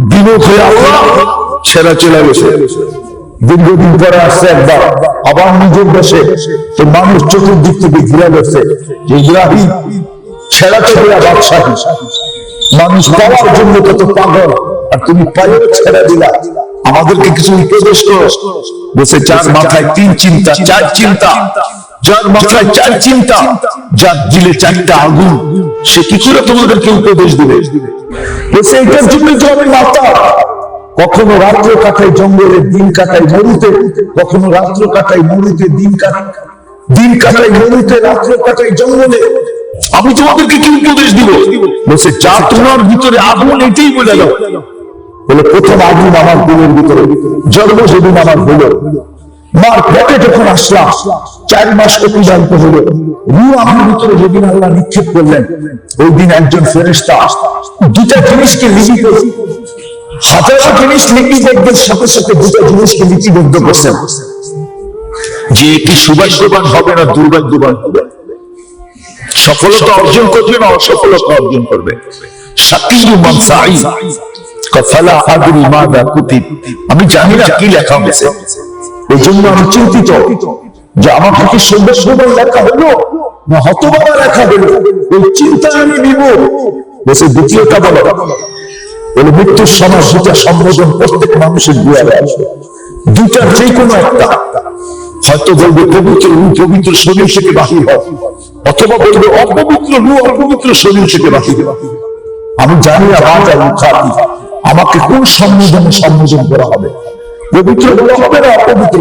বিমুখ হয়ে আল্লাহ ছেড়া চলে গেছে। দীর্ঘদিন পরে আসছে একবার, আবার নিজের দেশে, তো মানুষ চতুর্দিক থেকে ঘিরে গেছে যে ইব্রাহিম ছেড়া চলে বাদশাহী, মানুষ পাওয়ার জন্য কত পাগল, আর তুমি পায়েও ছেড়া দিলা, আমাদেরকে কিছু উপদেশ করো। বসে যার মাথায় তিন চিন্তা, চার চিন্তা, যার মাথায় চার চিন্তা, যার দিলে চারটা আগুন, সে কি করে তোমাদেরকে উপদেশ দিবে? বসে এটার জন্য তো আমি মাতা, কখনো রাত্র কাটাই জঙ্গলে, দিন কাটাই মরুতে, কখনো রাত্র কাটাই মরুতে, দিন কাটাই মরুতে, রাত্র কাটাই জঙ্গলে, আমি তোমাদেরকে কি উপদেশ দিব? বলছে যা তোমার ভিতরে আগুন, এটাই বলে দাও। বলে প্রথম আগুন আমার দিলের ভিতরে, জন্ম সেদিন আমার হলো, মার পেটে যখন আসলাম 4 মাস অতিবাহিত হলো, রূহ আমার ভিতরে যেদিন আল্লাহ নিক্ষেপ করলেন, ওই দিন একজন ফেরেশতা দুটা জিনিসকে লিপিত, হাজারো জিনিস লিপিবদ্ধের সাথে সাথে দুটা জিনিসকে লিপিবদ্ধ করছেন, যে এটি সৌভাগ্যবান হবে না দুর্ভাগ্যবান হবে, সফলতা অর্জন করবে না অসফলতা অর্জন করবে। আমি জানি না কি লেখা হয়েছে, এই জন্য আমি চিন্তিত যে আমাকে কি সৌভাগ্যবান লেখা হলো না হতভাগা লেখা হলো, এই চিন্তা আমি নিব। বলছে দ্বিতীয়টা বলো, বলে মৃত্যুর সময় দুটা সম্বোধন প্রত্যেক মানুষের দুয়ারে আসবে, দুটার যে কোনো একটা, হয়তো বলবে পবিত্র রূহ পবিত্র শরীর থেকে বাহির হয়, অথবা বলবে অপবিত্র রূহ অপবিত্র শরীর থেকে বাহির হয়। আমি জানি না আমাকে কোন সম্বোধন করা হবে, পবিত্র বলা হবে না অপবিত্র।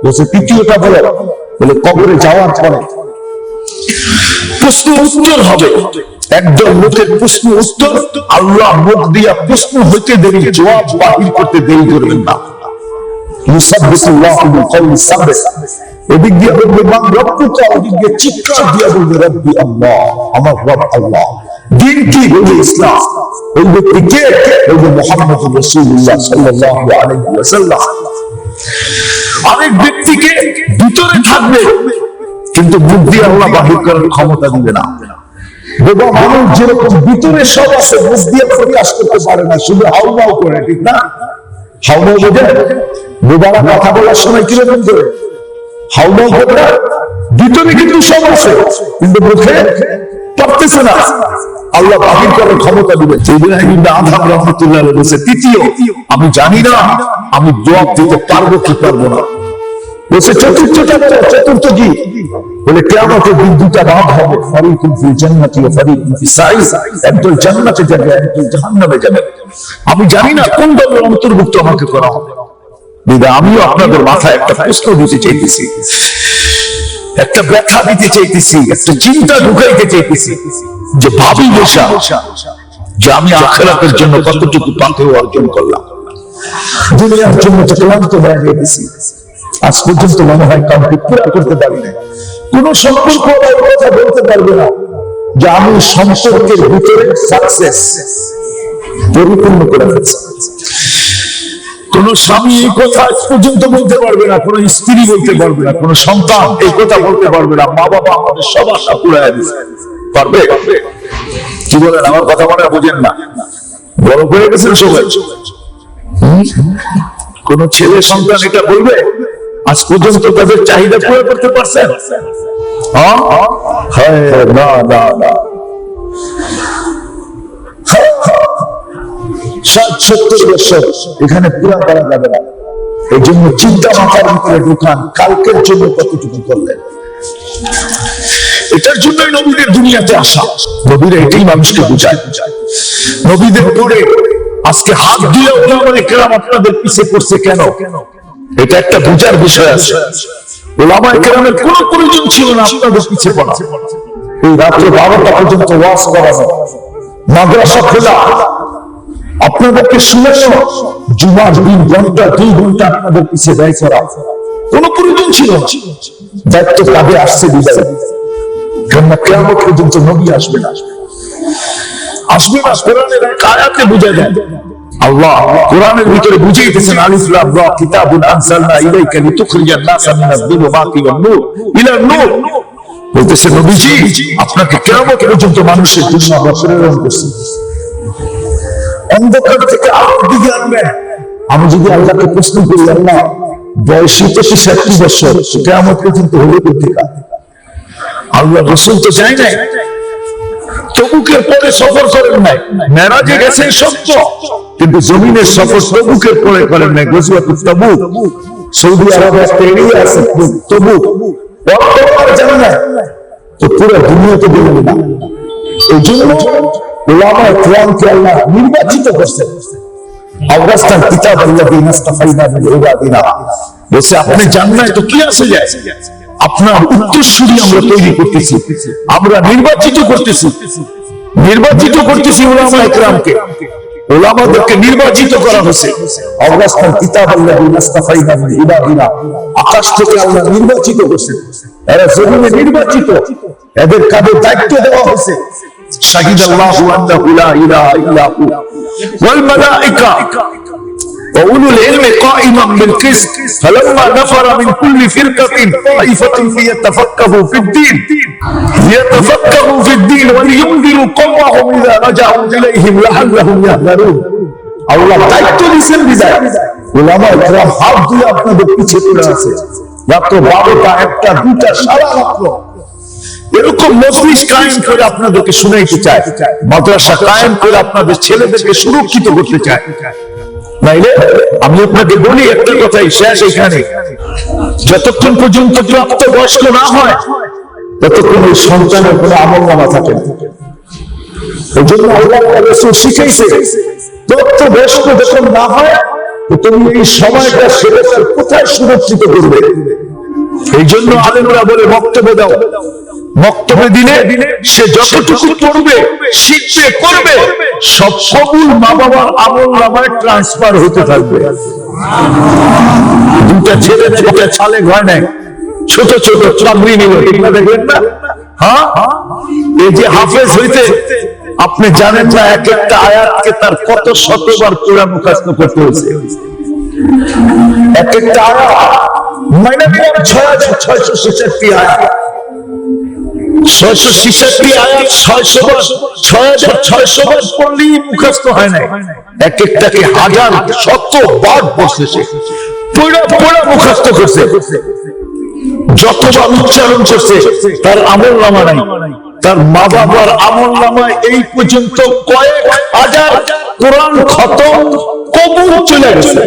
বলছে তৃতীয়টা বলে কবরে যাওয়ার পরে প্রশ্ন উত্তর হবে, একদল লোকের প্রশ্ন উত্তর আল্লাহ মুখ দিয়া প্রশ্ন হইতে দেরি, জবাব বাহির করতে দেরি করবেন না। এদিক দিয়ে বলবে মান রব্বুকা, ওদিক দিয়ে চিৎকার দিয়া বলবে রব্বি আল্লাহ, আমার রব আল্লাহ। দিন কি? বলবে ইসলাম। ওই ব্যক্তি কে? বলবে মুহাম্মদ রাসূলুল্লাহ সাল্লাল্লাহু আলাইহি ওয়াসাল্লাম। আরেক ব্যক্তিকে ভিতরে থাকবে কিন্তু মুখ দিয়ে আল্লাহ বাহির করার ক্ষমতা দিবে না। বোবা মানুষ যেরকম ভিতরে সব আছে, মুখ দিয়ে প্রকাশ করতে পারে না, শুধু হাউমাউ করে, ঠিক না? হাউমাউ বোঝে? বোবারা কথা বলার সময় কিরকম করে হাউমাউ করে, ভিতরে কিন্তু সব আছে কিন্তু মুখে পারতেছে না, আল্লাহ বাহির করার ক্ষমতা দিবে। ইব্রাহিম ইবনে আদহাম রাহমাতুল্লাহ আলাইহি বলেছে তৃতীয়, আমি জানি না আমি জবাব দিতে পারবো কি পারবো না। বলছে চতুর্থ কি? বলে কিয়ামতের দিন দুটা ভাগ হবে, ফারিকুন ফিল জান্নাতি ওয়া ফারিকুন ফিস সাঈর, একদল জান্নাতে যাবে, একদল জাহান্নামে যাবে। আমি জানি না কোন দলের অন্তর্ভুক্ত আমাকে করা হবে। বিধায় আমিও আপনাদের মাথায় একটা প্রশ্ন দিতে চাইতেছি, একটা ব্যাখ্যা দিতে চাইতেছি, একটা চিন্তা ঢুকাইতে চাইতেছি, যে ভাবি বসা যে আমি আখিরাতের জন্য কতটুকু পাথেয় অর্জন করলাম, দুনিয়ার জন্য ক্লান্ত হয়ে গেছি, আজ পর্যন্ত মনে হয় কাউকে পুরা করতে পারি না। কোন সম্পর্ক কথা বলতে পারবে না যে আমি সম্পর্কের ভিতরে সাকসেস পরিপূর্ণ করে ফেলছি। কোন স্বামী এই কথা পর্যন্ত বলতে পারবে না, কোন স্ত্রী বলতে পারবে না, কোন সন্তান এই কথা বলতে পারবে না, মা বাবা আমাদের সব আশা পুরাই দিচ্ছে। পারবে? কি বলেন? আমার কথা মনে বুঝেন না? বড় হয়ে গেছেন সবাই। কোন ছেলে সন্তান এটা বলবে আজ পর্যন্ত তাদের চাহিদা পুরো করতে পারছেন? না না না, 60-70 বছর এখানে পুরা করা যাবে না। এই জন্য চিন্তা মাথার ভিতরে ঢুকান, কালকের জন্য কতটুকু করলেন। এটার জন্যই নবীদের দুনিয়াতে আসা। নবীরা এটাই মানুষকে বুঝায়। নবীদের উপরে আজকে হাত দিয়ে ওলামায়ে কেরাম আপনাদের পিছে পড়ছে কেন, এটা একটা বুঝার বিষয় আছে। ওলামায়ে কেরামের কোনো প্রয়োজন ছিল না আপনাদের পিছে পড়া। এই রাত্রে 12টা পর্যন্ত ওয়াজ করানো, মাদ্রাসা খোলা, আপনাদেরকে শুনানো, জুমার 2 ঘন্টা 2 ঘন্টা আপনাদের পিছে ব্যয় করা কোনো প্রয়োজন ছিল না। দায়িত্ব কাঁধে আসছে বিদায়, কেননা কিয়ামত পর্যন্ত নবী আসবে না। কোরআনের এক আয়াতে বুঝা যায়। আল্লাহ কোরআনের ভিতরে বুঝিয়েছেন, আলিফ লাম রা কিতাবুন আনজালনা ইলাইকা লিতুখরিজান নাসা মিনাজ যুলুমাতি ওয়ান নূর ইলান নূর। বলতেছে নবীজি, আপনাকে কিয়ামত পর্যন্ত মানুষের জন্য আমরা প্রেরণ করছি, অন্ধকার থেকে আলোর দিকে আনবেন। আমি যদি আল্লাহকে প্রশ্ন করি, আল্লাহ বয়স 65 বছর, কিয়ামত পর্যন্ত হলে কোথেকে? আল্লাহ রাসূল তো চাই নাই, তবুকের পরে সফর করেন নাই। মেরাজে গেছেন সত্য, কিন্তু জমিনের সফর তবুকের পরে করেন নাই। গজওয়াতুত তাবুক, সৌদি আরবে একটা এরিয়া আছে তবুক, বর্তমানে জানেন না তো পুরো দুনিয়াতে গেলেন না। এই জন্য উলামায়ে কেরামকে আল্লাহ নির্বাচিত করছেন। আওরাসনাল কিতাব আল্লাযীনা ইসতাফাইনা মিন ইবাদিনা, বলছে আপনি জানেন তো কি আছে যায়, আপনার উত্তরসূরি আমরা তৈরি করতেছি, আমরা নির্বাচিত করতেছি উলামায়ে কেরামকে। উলামাদেরকে নির্বাচিত করা হয়েছে। আওরাসনাল কিতাব আল্লাযীনা ইসতাফাইনা মিন ইবাদিনা, আকাশ থেকে আল্লাহ নির্বাচিত করছেন, এরা জমিনে নির্বাচিত, এদের কাঁধে দায়িত্ব দেওয়া হয়েছে। শাহিদ আল্লাহু আন্নাহু লা ইলাহা ইল্লা হু ওয়াল মালায়েকা ওয়া উলুল ইলমি কাইমান বিল কিসত ফালাম্মা নাফারা মিন কুল্লি ফিরকাতিন তাইফাতুন লিয়াতাফাক্কাহু ফিদ-দীন ওয়া লিয়ুনদিরু কওমাহুম ইযা রাজাউ ইলাইহিম লাআল্লাহুম ইয়াহযারুন। আল্লাহ দায়িত্ব দিয়েছেন বিদায় উলামায়ে কেরাম হাত দিয়ে আপনাদের পিছে পড়ে আছে। মাত্র 12টা 1টা 2টা সারা রাত এরকম মজলিস কায়েম করে আপনাদেরকে শুনাইতে চায়, মাদ্রাসা কায়েম করে আপনাদের ছেলেদেরকে সুরক্ষিত করতে চায়। নাইলে আমি আপনাকে বলি একটা কথাই শেষ এখানে, যতক্ষণ পর্যন্ত প্রাপ্তবয়স্ক না হয় ততক্ষণ ওই সন্তানের কোনো আমলনামা থাকে না। এই জন্য আল্লাহ রাসূল শিখাইছে, প্রাপ্তবয়স্ক যখন না হয় তো তুমি এই সময়টা ছেলেটার কোথায় সুরক্ষিত করবে। এই জন্য আলেমরা বলে বক্তব্য দাও, বক্তব্য দিলে সে যতটুকু পড়বে, শিখবে, করবে, সব কবুল মা বাবার আমলনামায় ট্রান্সফার হতে থাকবে। 2টা ছেলে 2টা ছালে হয় নাই, ছোট ছোট চাকরি নিল, এগুলা দেখবেন না? হ্যাঁ, এই যে হাফেজ হইতে আপনি জানেন না এক একটা আয়াতকে তার কত শতবার পুরা মুখস্থ করতে হয়েছে। এক একটা আয়াত মানে 6666 আয়াত, 666 আয়াত 6600 বার পড়লেই মুখস্থ হয় না। এক একটাকে হাজার শতবার পড়ছে, সে পুরা মুখস্থ করছে, যতবার উচ্চারণ করছে তার আমলনামা নাই। তার মা বাবার আমলনামায় এই পর্যন্ত কয়েক হাজার কোরআন খতম কবুল চলে গেছে।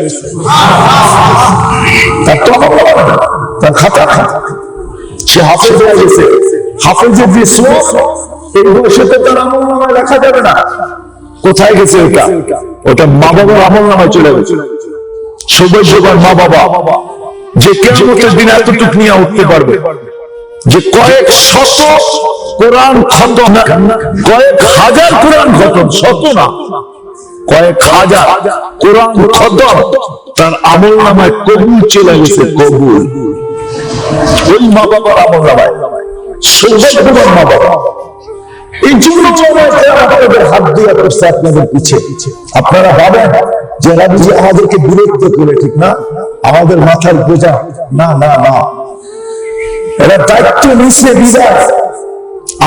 তার খাতা সে হাফেজ হয়ে গেছে। হাফেজের যে সওয়াব এই বয়সে তার আমলনামায় লেখা যাবে না। কোথায় গেছে ওটা? ওটা মা বাবার আমলনামায় চলে গেছে। সবার মা বাবা যে কিয়ামতের দিন এতটুকু নিয়ে উঠতে পারবে, যে কয়েক শত কোরআন খতম, কয়েক হাজার কোরআন খতম, শত না কয়েক হাজার কোরআন খতম তার আমলনামায় কবুল চলে গেছে। কবুল ওই মা বাবার আমলনামায়, সৌভাগ্যবান মা বাবা। এই জন্য আপনাদের হাত দিয়ে করছে আপনাদের পিছে। আপনারা ভাবেন যে রাবুজি আমাদেরকে বিরক্ত করে, ঠিক না, আমাদের মাথার বোঝা, না না না, এরা দায়িত্ব নিচ্ছে বিদায়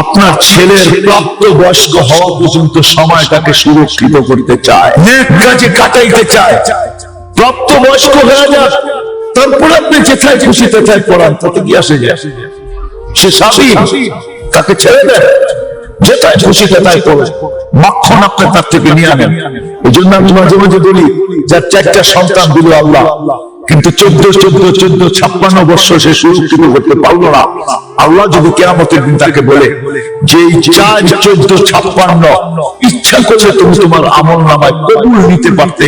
আপনার ছেলের প্রাপ্ত বয়স্ক হওয়া পর্যন্ত সময়টাকে সুরক্ষিত করতে চায়, নেক কাজে কাটাইতে চায়। প্রাপ্ত বয়স্ক হয়ে যাক, তারপর আপনি যেথায় খুশি তেথায় পড়ান, তাতে কি আসে যায়? সে স্বাধীন, তাকে ছেড়ে দেন, যেটাই খুশি তেটাই করবে। মাখন আপনি তার থেকে নিয়ে আনেন। এই জন্য আমি মাঝে মাঝে বলি, যার 4টা সন্তান দিল আল্লাহ, কিন্তু 56 বছর সে সুরক্ষিত করতে পারলো না। আল্লাহ যদি কিয়ামতের দিন তাকে বলে যে 14-56 ইচ্ছা করলে তুমি তোমার আমল নামায় কবুল নিতে পারতে,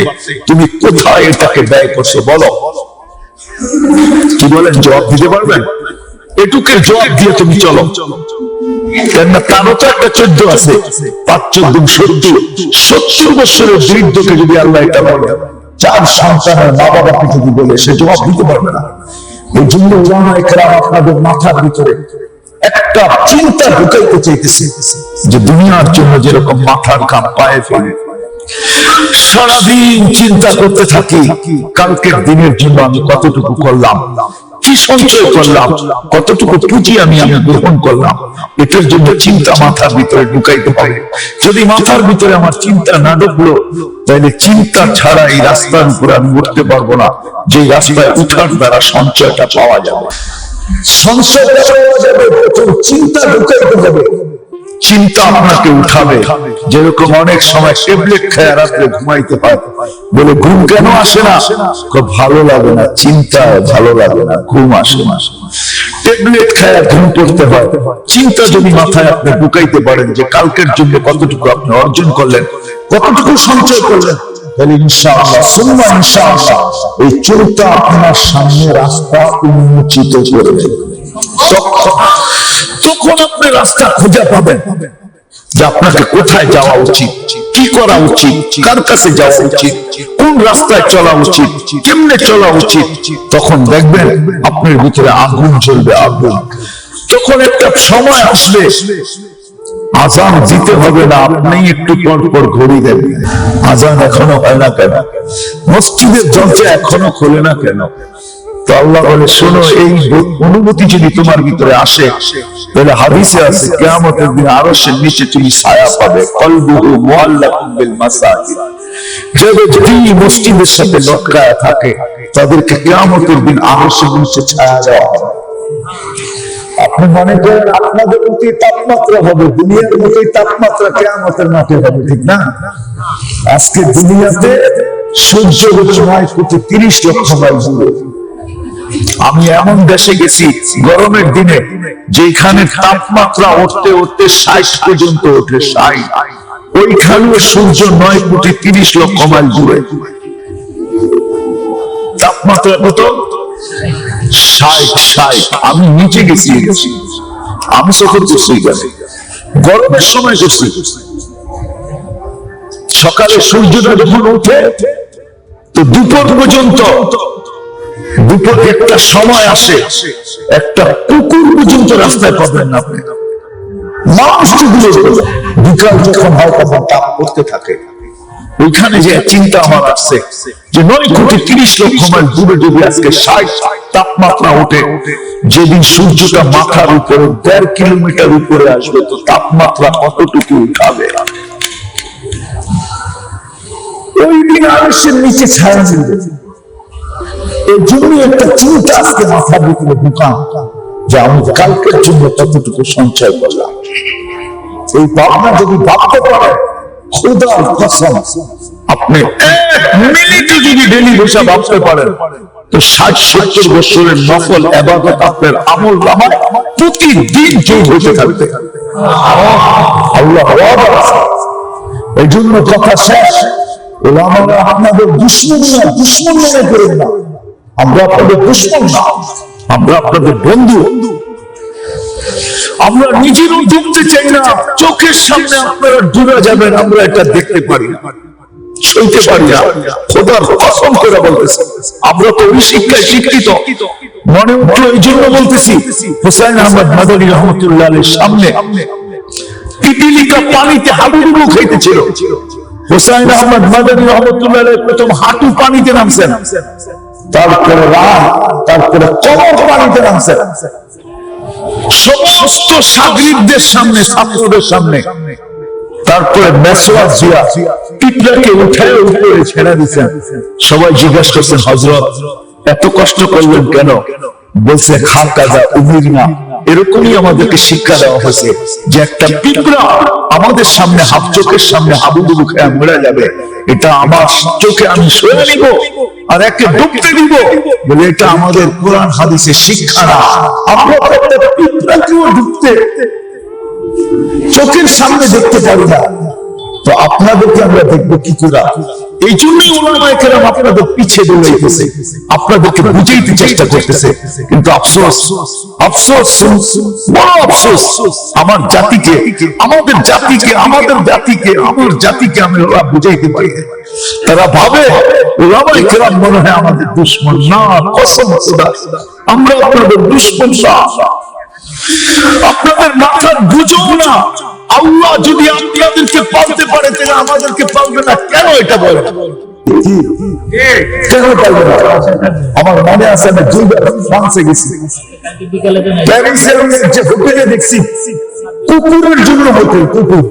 তুমি কোথায় এটাকে ব্যয় করছো বলো? কি বলেন, জবাব দিতে পারবেন? এটুকের জবাব দিয়ে তুমি চলো। কেননা তারও তো একটা 14 আছে, 5-14-70 বছরের বৃদ্ধকে যদি আল্লাহ এটা বলে, 4 সন্তানের মা বাবাকে যদি বলে, সে জবাব দিতে পারবে না। এই জন্য উলামায়ে কেরাম আপনাদের মাথার ভিতরে একটা চিন্তা ঢুকাইতে চাইতেছে যে দুনিয়ার জন্য যেরকম মাথার ঘাম পায়ে ফেলে সারাদিন চিন্তা করতে থাকি, কালকের দিনের জন্য আমি কতটুকু করলাম, কি সঞ্চয় করলাম, কতটুকু পুঁজি আমি গ্রহণ করলাম, এটার জন্য চিন্তা মাথার ভিতরে ঢুকাইতে পারি। যদি মাথার ভিতরে আমার চিন্তা না ঢুকলো, তাহলে চিন্তা ছাড়া এই রাস্তার উপরে আমি উঠতে পারবো না, যে রাস্তায় উঠার দ্বারা সঞ্চয়টা পাওয়া যাবে। সঞ্চয়টা পাওয়া যাবে, চিন্তা ঢুকাইতে হবে। চিন্তা আপনাকে উঠাবে। যেরকম অনেক সময় ট্যাবলেট খেয়ে রাত্রে ঘুমাইতে পারে, বলে ঘুম কেন আসে না? ভালো লাগে না, চিন্তায় ভালো লাগে না, ঘুম আসে না। ট্যাবলেট খেয়ে ঘুম করতে হয়। চিন্তা যদি মাথায় আপনি ঢুকাইতে পারেন যে কালকের জন্য কতটুকু আপনি অর্জন করলেন, কতটুকু সঞ্চয় করলেন, তাহলে ইনশাআল্লাহ সুম্মা ইনশাআল্লাহ এই চিন্তা আপনার সামনে রাস্তা উন্মোচিত করে দেবে। তখন আপনি রাস্তা খুঁজে পাবেন যে আপনাকে কোথায় যাওয়া উচিত, কি করা উচিত, কার কাছে যাওয়া উচিত, কোন রাস্তায় চলা উচিত, কেমনে চলা উচিত। তখন দেখবেন আপনার ভিতরে আগুন জ্বলবে, আগুন। তখন একটা সময় আসবে আজান দিতে হবে না, আপনি একটু পর পর ঘড়ি দেবেন, আজান এখনো হয় না কেন, মসজিদের দরজা এখনো খোলে না কেন? তো আল্লাহ বলে, শোনো, এই অনুভূতি যদি তোমার ভিতরে আসে, তাহলে হাদিসে আছে কিয়ামতের দিন আরশের নিচে তুমি ছায়া পাবে। কলবুহু মুআল্লাকুম বিল মাসাজিদ, যারা দিল মসজিদের সাথে লটকায়া থাকে তাদেরকে কিয়ামতের দিন আরশের নিচে ছায়া দেওয়া হবে। আপনি মনে করেন আপনাদের মতোই তাপমাত্রা হবে, দুনিয়ার মতোই তাপমাত্রা কিয়ামতের মাঠে হবে, ঠিক না? আজকে দুনিয়াতে সূর্য হচ্ছে 9,30,00,000 মাইল দূরে। আমি এমন দেশে গেছি গরমের দিনে যেখানে তাপমাত্রা উঠতে উঠতে 60 পর্যন্ত ওঠে, 60। ওইখানে সূর্য 9,30,00,000 মাইল দূরে। তাপমাত্রা কত? 60। আমি নিচে গেছি, আমি সফর করছি, গরমের সময় করছি। সকালে সূর্যটা যখন ওঠে তো দুপুর পর্যন্ত, দুপুরে একটা সময় আসে একটা কুকুর পর্যন্ত রাস্তায় পাবেন না আপনি। মানুষ বিকাল যখন হয় তখন তাপ করতে থাকে। ওইখানে যে চিন্তা আমার আসছে যে 9,30,00,000 মাইল দূরে যদি আজকে 60 তাপমাত্রা ওঠে, যেদিন সূর্যটা মাথার উপরে 1.5 কিলোমিটার উপরে আসবে, তো তাপমাত্রা কতটুকু উঠাবে? ওই দিন আরশের নিচে ছায়া মিলবে। এই জন্য একটা চিন্তা আজকে মাথার ভিতরে ঢুকান যে আমি কালকের জন্য কতটুকু সঞ্চয় করলাম। এই ভাবনা যদি ভাবতে পারেন, খোদার কসম, আপনি 1 মিনিটে যদি ডেলি বসে ভাবতে পারেন, তো 60-70 বছরের নফল ইবাদত আপনার আমল নামায় প্রতিদিন যোগ হতে থাকবে। আল্লাহ ওয়াদা। এই জন্য কথা শেষ, ওলামারা আপনাদের দুশমন না, দুশমন মনে করেন না। আমরা আপনাদের দুশমন না, আমরা আপনাদের বন্ধু। আমরা নিজেরও দেখতে চাই না, চোখের সামনে আপনারা ডুবে যাবেন, আমরা এটা দেখতে পারি না, সইতে পারি না। খোদার কসম করে বলতেছি, আমরা তো ওই শিক্ষায় শিক্ষিত। মনে উঠলো এই জন্য বলতেছি, হুসাইন আহমদ মাদানী রহমতুল্লাহ আলাইহির সামনে পিপিলিকা পানিতে হাবুডুবু খাইতেছিল। হুসাইন আহমদ মাদানী রহমতুল্লাহ আলাইহি প্রথম হাঁটু পানিতে নামছেন, তারপরে রাত, তারপরে কমর পানিতে নামছেন। সমস্ত সাগরিকদের সামনে, ছাত্রদের সামনে। তারপরে মেসওয়াক দিয়া পিঁপড়াকে উঠায় উপরে ছেড়ে দিচ্ছেন। সবাই জিজ্ঞাসা করছেন, হযরত এত কষ্ট করলেন কেন? বলছে, খাকাজা উমিরনা, এরকমই আমাদেরকে শিক্ষা দেওয়া হয়েছে যে একটা পিঁপড়া আমাদের সামনে, চোখের সামনে হাবুডুবু খেয়ে মরে যাবে, এটা আমার চোখে আমি সয়ে নিব আর একে ডুবতে দিব, বলে এটা আমাদের কোরআন হাদিসের শিক্ষা না। আমরা একটা পিঁপড়াকেও ডুবতে চোখের সামনে দেখতে পারি না, তো আপনাদেরকে আমরা দেখবো কি করে? এই জন্যই উলামায়ে কেরাম আপনাদের পিছে দৌড়াইতেছে, আপনাদেরকে বুঝাইতে চেষ্টা করতেছে। কিন্তু আফসোস, আফসোস, বড় আফসোস, আমার জাতিকে, আমাদের জাতিকে, আমাদের জাতিকে, আমার জাতিকে আমি ওরা বুঝাইতে পারি। তারা ভাবে উলামায়ে কেরাম মনে হয় আমাদের দুশমন। না, কসম খোদা, আমরা আপনাদের দুশমন না। আপনাদের মাথা বুঝো না। আল্লাহ যদি আপনাদেরকে পালতে পারে তাহলে আমাদেরকে পালবে না কেন? এটা বলে কেন পালবে না? আমার মনে আছে, আমি দুইবার ফ্রান্সে গেছি, প্যারিসে যে হোটেলে দেখছি কুকুরের জন্য হোটেল, কুকুর,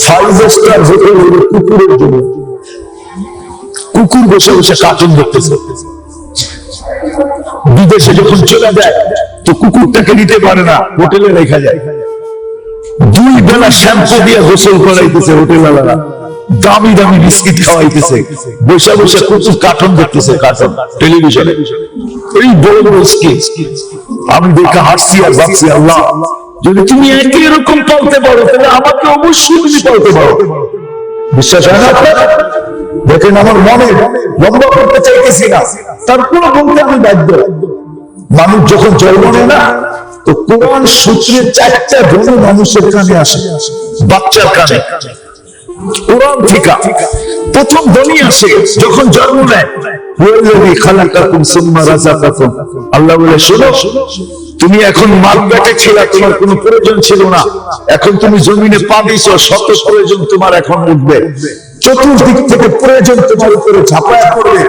5 স্টার হোটেল কুকুরের জন্য। কুকুর বসে বসে কার্টুন দেখতেছে। বিদেশে যখন চলে যায় তো কুকুরটাকে নিতে পারে না, হোটেলে রেখা যায়। 2 বেলা শ্যাম্পু দিয়ে গোসল করাইতেছে হোটেলওয়ালারা, দামি দামি বিস্কিট খাওয়াইতেছে, বসে বসে কুকুর কার্টুন দেখতেছে, কার্টুন টেলিভিশনে। এই বড় বড় স্কিল আমি দেখে হাসছি আর ভাবছি, আল্লাহ যদি তুমি একই এরকম পালতে পারো তাহলে আমাকে অবশ্যই তুমি পালতে পারো। বিশ্বাস হয় না আপনার? দেখেন, আমার মনে লম্বা করতে চাইতেছি না, তারপরে বলতে আমি বাধ্য। মানুষ যখন জন্ম নেয় না, তো কোরআন সূত্রে 4টা ধ্বনি মানুষের কানে আসে, বাচ্চার কানে। কোরআন থেকে প্রথম ধ্বনি আসে যখন জন্ম নেয়, হুয়াল্লাযী খালাকাকুম সুম্মা রাযাকাকুম। আল্লাহ বলে, শোনো, তুমি এখন মার পেটে ছিলা, তোমার কোনো প্রয়োজন ছিল না, এখন তুমি জমিনে পা দিয়েছো, শত প্রয়োজন তোমার এখন উঠবে। চতুর্দিক থেকে প্রয়োজন তোমার উপরে ঝাঁপায়া পড়বে।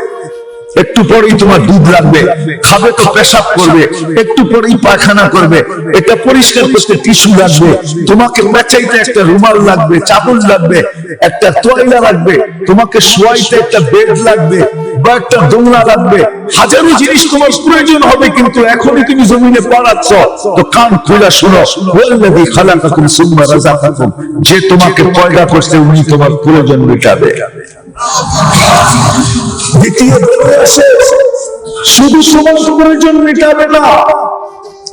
একটু পরেই তোমার দুধ লাগবে, খাবে তো পেশাব করবে, একটু পরেই পায়খানা করবে, এটা পরিষ্কার করতে টিস্যু লাগবে, তোমাকে বেচাইতে একটা রুমাল লাগবে, চাদর লাগবে, একটা তোয়াইলা লাগবে, তোমাকে শোয়াইতে একটা বেড লাগবে বা একটা দোলনা লাগবে। হাজারো জিনিস তোমার প্রয়োজন হবে, কিন্তু এখনই তুমি জমিনে পড়াচ্ছ। তো কান খুলে শোনো, ওয়াল্লাযী খালাকাকুম সুম্মা রাযাকাকুম, যে তোমাকে পয়দা করছে উনি তোমার প্রয়োজন মেটাবে। দ্বিতীয় বলে আসে, শুধু তোমার প্রয়োজন মেটাবে না,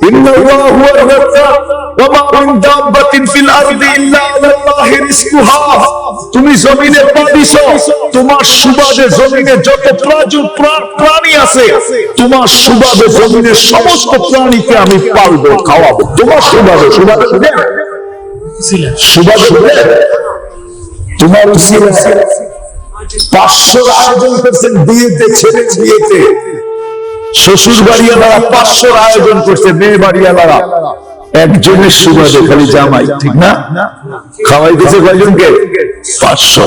ইন্নাল্লাহু হুয়ার রাজ্জাক ওয়া মা মিন দাব্বাতিন ফিল আরদি ইল্লা আলাল্লাহি রিজকুহা। তুমি জমিনে পা দিছো, তোমার সুবাদে জমিনে যত প্রাণী আছে, তোমার সুবাদে জমিনের সমস্ত প্রাণীকে আমি পালবো, খাওয়াবো, তোমার সুবাদে। সুবাদে তোমার উসিলা 500 আয়োজন করছেন বিয়েতে, ছেলে বিয়েতে, শ্বশুর বাড়িওয়ালারা 500 আয়োজন করছে, মেয়ে বাড়িওয়ালারা একজনের সুবাদে, খালি জামাই, ঠিক না? খাওয়াইতেছে কয়জনকে? 500।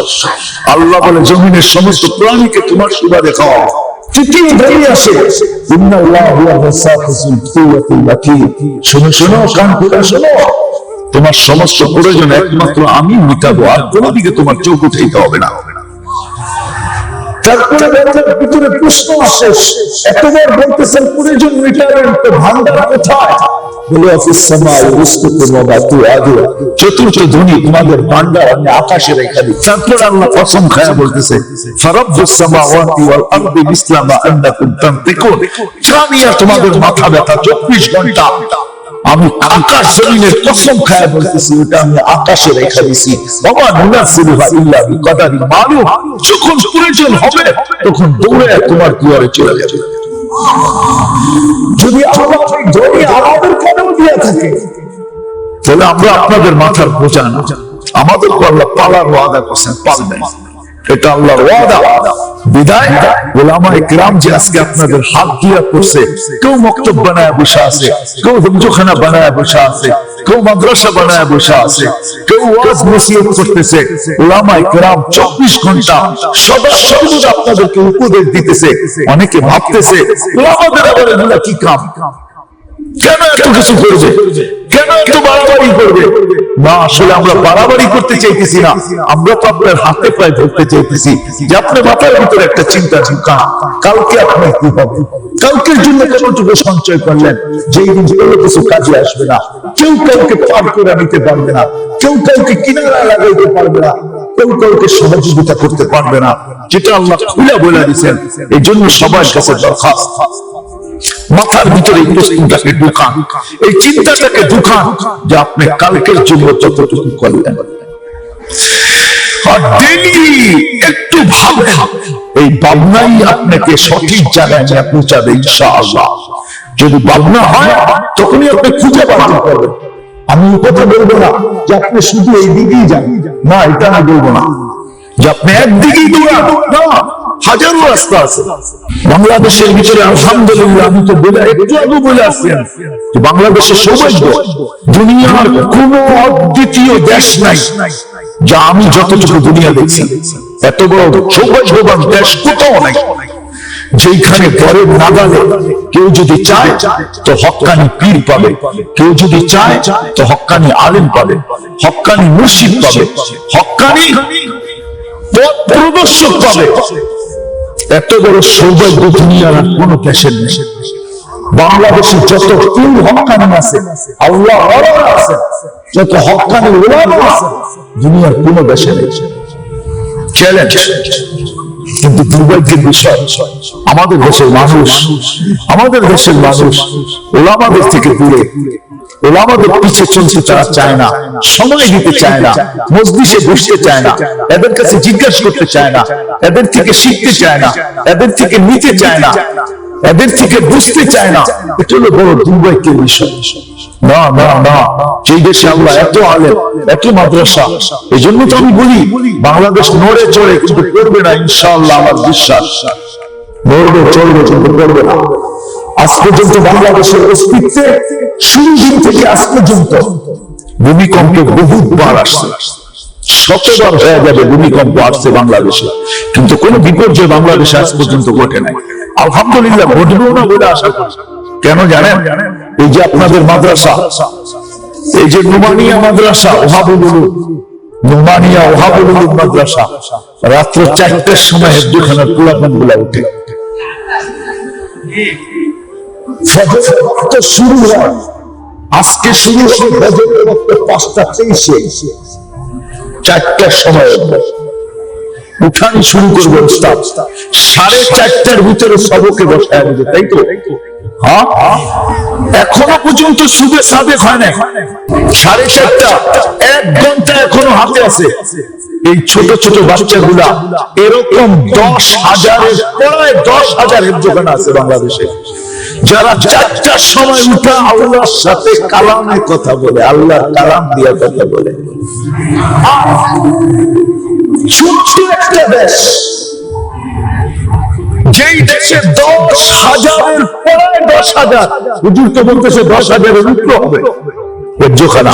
আল্লাহ বলে, জমিনের সমস্ত প্রাণীকে তোমার সুবাদে খাওয়াও। তৃতীয় ধ্বনি আসে, ইন্নাল্লাহু হুয়া রাজ্জাকুল কুওয়াতুল মাতিন। শোনো শোনো, কান খুলে শোনো, তোমার সমস্ত প্রয়োজন একমাত্র আমি মিটাবো, আর কোনো দিকে তোমার চোখ উঠাইতে হবে না। তারপরে ভিতরে প্রশ্ন আসে, এতবার বলতেছেন প্রয়োজন মিটাবেন, তো ভান্ডার কোথায়? চতুর্থ ধ্বনি, তোমাদের ভান্ডার আমি আকাশে রেখে দিই। তারপর আল্লাহ কসম খায়া বলতেছে, ফারাব্বুস সামাওয়াতি ওয়াল আরদি মিসলা মা আন্নাকুম তানতিকুন। জানিয়া তোমাদের মাথা ব্যথা 24 ঘন্টা আমি আকাশ জমিনের কসম খায়া বলতেছি, ওটা আমি আকাশে রেখে দিছি। ওয়া নুনাজ্জিলুহা ইল্লা বিকাদারিন মালুম। যখন প্রয়োজন হবে তখন দৌড়ে তোমার দুয়ারে চলে যাবে। যদি আল্লাহ এই ধ্বনি আমাদের কানেও দিয়া থাকে, তাহলে আমরা আপনাদের মাথার বোঝা না, আমাদেরকে আল্লাহ পালার ওয়াদা করছেন, পালবেন, এটা আল্লাহর ওয়াদা। বিদায় উলামায়ে কেরাম যে আজকে আপনাদের হাত দিয়া করছে, কেউ মক্তব বানায় বসে আছে, কেউ হুজুরখানা বানায় বসে আছে, কেউ মাদ্রাসা বানায় বসে আছে, কেউ ওয়াজ নসিহত করতেছে। উলামায়ে কেরাম 24 ঘন্টা সদা সর্বদা আপনাদেরকে উপদেশ দিতেছে। অনেকে ভাবতেছে উলামাদের আবার এগুলা কি কাম? কেন এত কিছু করবে, কেন এত বাড়াবাড়ি করবে? না, আসলে আমরা বাড়াবাড়ি করতে চাইতেছি না, আমরা তো আপনার হাতে পায়ে ধরতে চাইতেছি যে আপনার মাথার ভিতরে একটা চিন্তা ঢুকা, কালকে আপনার কি হবে, কালকের জন্য কতটুকু সঞ্চয় করলেন যেই দিন কোনো কিছু কাজে আসবে না, কেউ কাউকে পার করে নিতে পারবে না, কেউ কাউকে কিনারা লাগাইতে পারবে না, কেউ কাউকে সহযোগিতা করতে পারবে না, যেটা আল্লাহ খুলে বলে দিয়েছেন। এই জন্য সবার কাছে দরখাস্ত, মাথার ভিতরে এই প্রশ্নটাকে ঢুকান, এই চিন্তাটাকে ঢুকান যে আপনি কালকের জন্য যতটুকু করলেন, আর ডেইলি একটু ভাবেন। এই ভাবনাই আপনাকে সঠিক জায়গায় নিয়ে পৌঁছাবে ইনশাআল্লাহ। যদি ভাবনা হয় তখনই আপনি খুঁজে পাবেন করবেন। আমি এই কথা বলবো না যে আপনি শুধু এই দিকেই যান, না, এটা আমি বলবো না যে আপনি একদিকেই দৌড়ান, না, হাজারো রাস্তা আছে বাংলাদেশের ভিতরে। আলহামদুলিল্লাহ, আমি তো বলে একটু আগে বলে আসছেন যে বাংলাদেশের সৌভাগ্য, দুনিয়ার কোন অদ্বিতীয় দেশ নাই যা আমি যতটুকু দুনিয়া দেখছি, এত বড় সৌভাগ্যবান দেশ কোথাও নাই যেখানে ঘরের নাগালে কেউ যদি চায় তো হক্কানি পীর পাবে, কেউ যদি চায় তো হক্কানি আলেম পাবে, হক্কানি মুর্শিদ পাবে, হক্কানি পথ প্রদর্শক পাবে। এত বড় সৌভাগ্য দুনিয়ার আর কোন দেশের নেই। বাংলাদেশে যত পীর হক্কানি আছে, আল্লাহ আছে, যত হক্কানি ওলামা আছে, দুনিয়ার কোন দেশে নেই। চ্যালেঞ্জ। কিন্তু দুর্ভাগ্যের বিষয়, আমাদের দেশের মানুষ ওলামাদের থেকে দূরে, ওলামাদের পিছে চলতে তারা চায় না, সময় দিতে চায় না, মজলিসে বসতে চায় না, এদের কাছে জিজ্ঞাসা করতে চায় না, এদের থেকে শিখতে চায় না, এদের থেকে নিতে চায় না, এদের থেকে বুঝতে চায় না। এটা হলো বড় দুর্ভাগ্যের বিষয়। না না না, সেই দেশে আল্লাহ এত আলেম, এত মাদ্রাসা। এই জন্য তো আমি বলি বাংলাদেশ নড়ে চড়ে কিন্তু করবে না ইনশাআল্লাহ। আমার বিশ্বাস, নড়বে চড়বে কিন্তু করবে না। আজ পর্যন্ত বাংলাদেশের অস্তিত্বে শুরু দিন থেকে আজ পর্যন্ত ভূমিকম্প বহুবার আসছে, শতবার হয়ে যাবে ভূমিকম্প আসছে বাংলাদেশে, কিন্তু কোন বিপর্যয় বাংলাদেশে আজ পর্যন্ত ঘটে নাই। আলহামদুলিল্লাহ, ঘটবেও না বলে আশা করি। কেন জানেন? এই যে আপনাদের মাদ্রাসা, এই যে নুমানিয়া মাদ্রাসা, নুমানিয়া ওহাবুল উলুম মাদ্রাসা, রাত্র 4টার সময় হেফজখানার পোলাপান গুলা উঠে, শুরু হয়, আজকে শুরু হবে ফজরের ওয়াক্ত 5:23, 4টার সময় উঠানি শুরু করবে উস্তাদ, 4:30টার ভিতরে সবকে বসায় দেবে, তাই তো? হ্যাঁ, এখনো পর্যন্ত সুবে সাদেক হয় না। 4:30, 1 ঘন্টা এখনো হাতে আছে। এই ছোট ছোট বাচ্চাগুলা, এরকম 10,000-এর প্রায় 10,000 হেফজখানা আছে বাংলাদেশে, যারা 4টার সময় উঠা আল্লাহর সাথে কালামে কথা বলে, আল্লাহর কালাম দিয়া কথা বলে। ছোট্ট একটা দেশ, যেই দেশে 10,000-এর প্রায় 10,000, হুজুর তো বলতেছে 10,000-এর উপরে হবে হেফজখানা,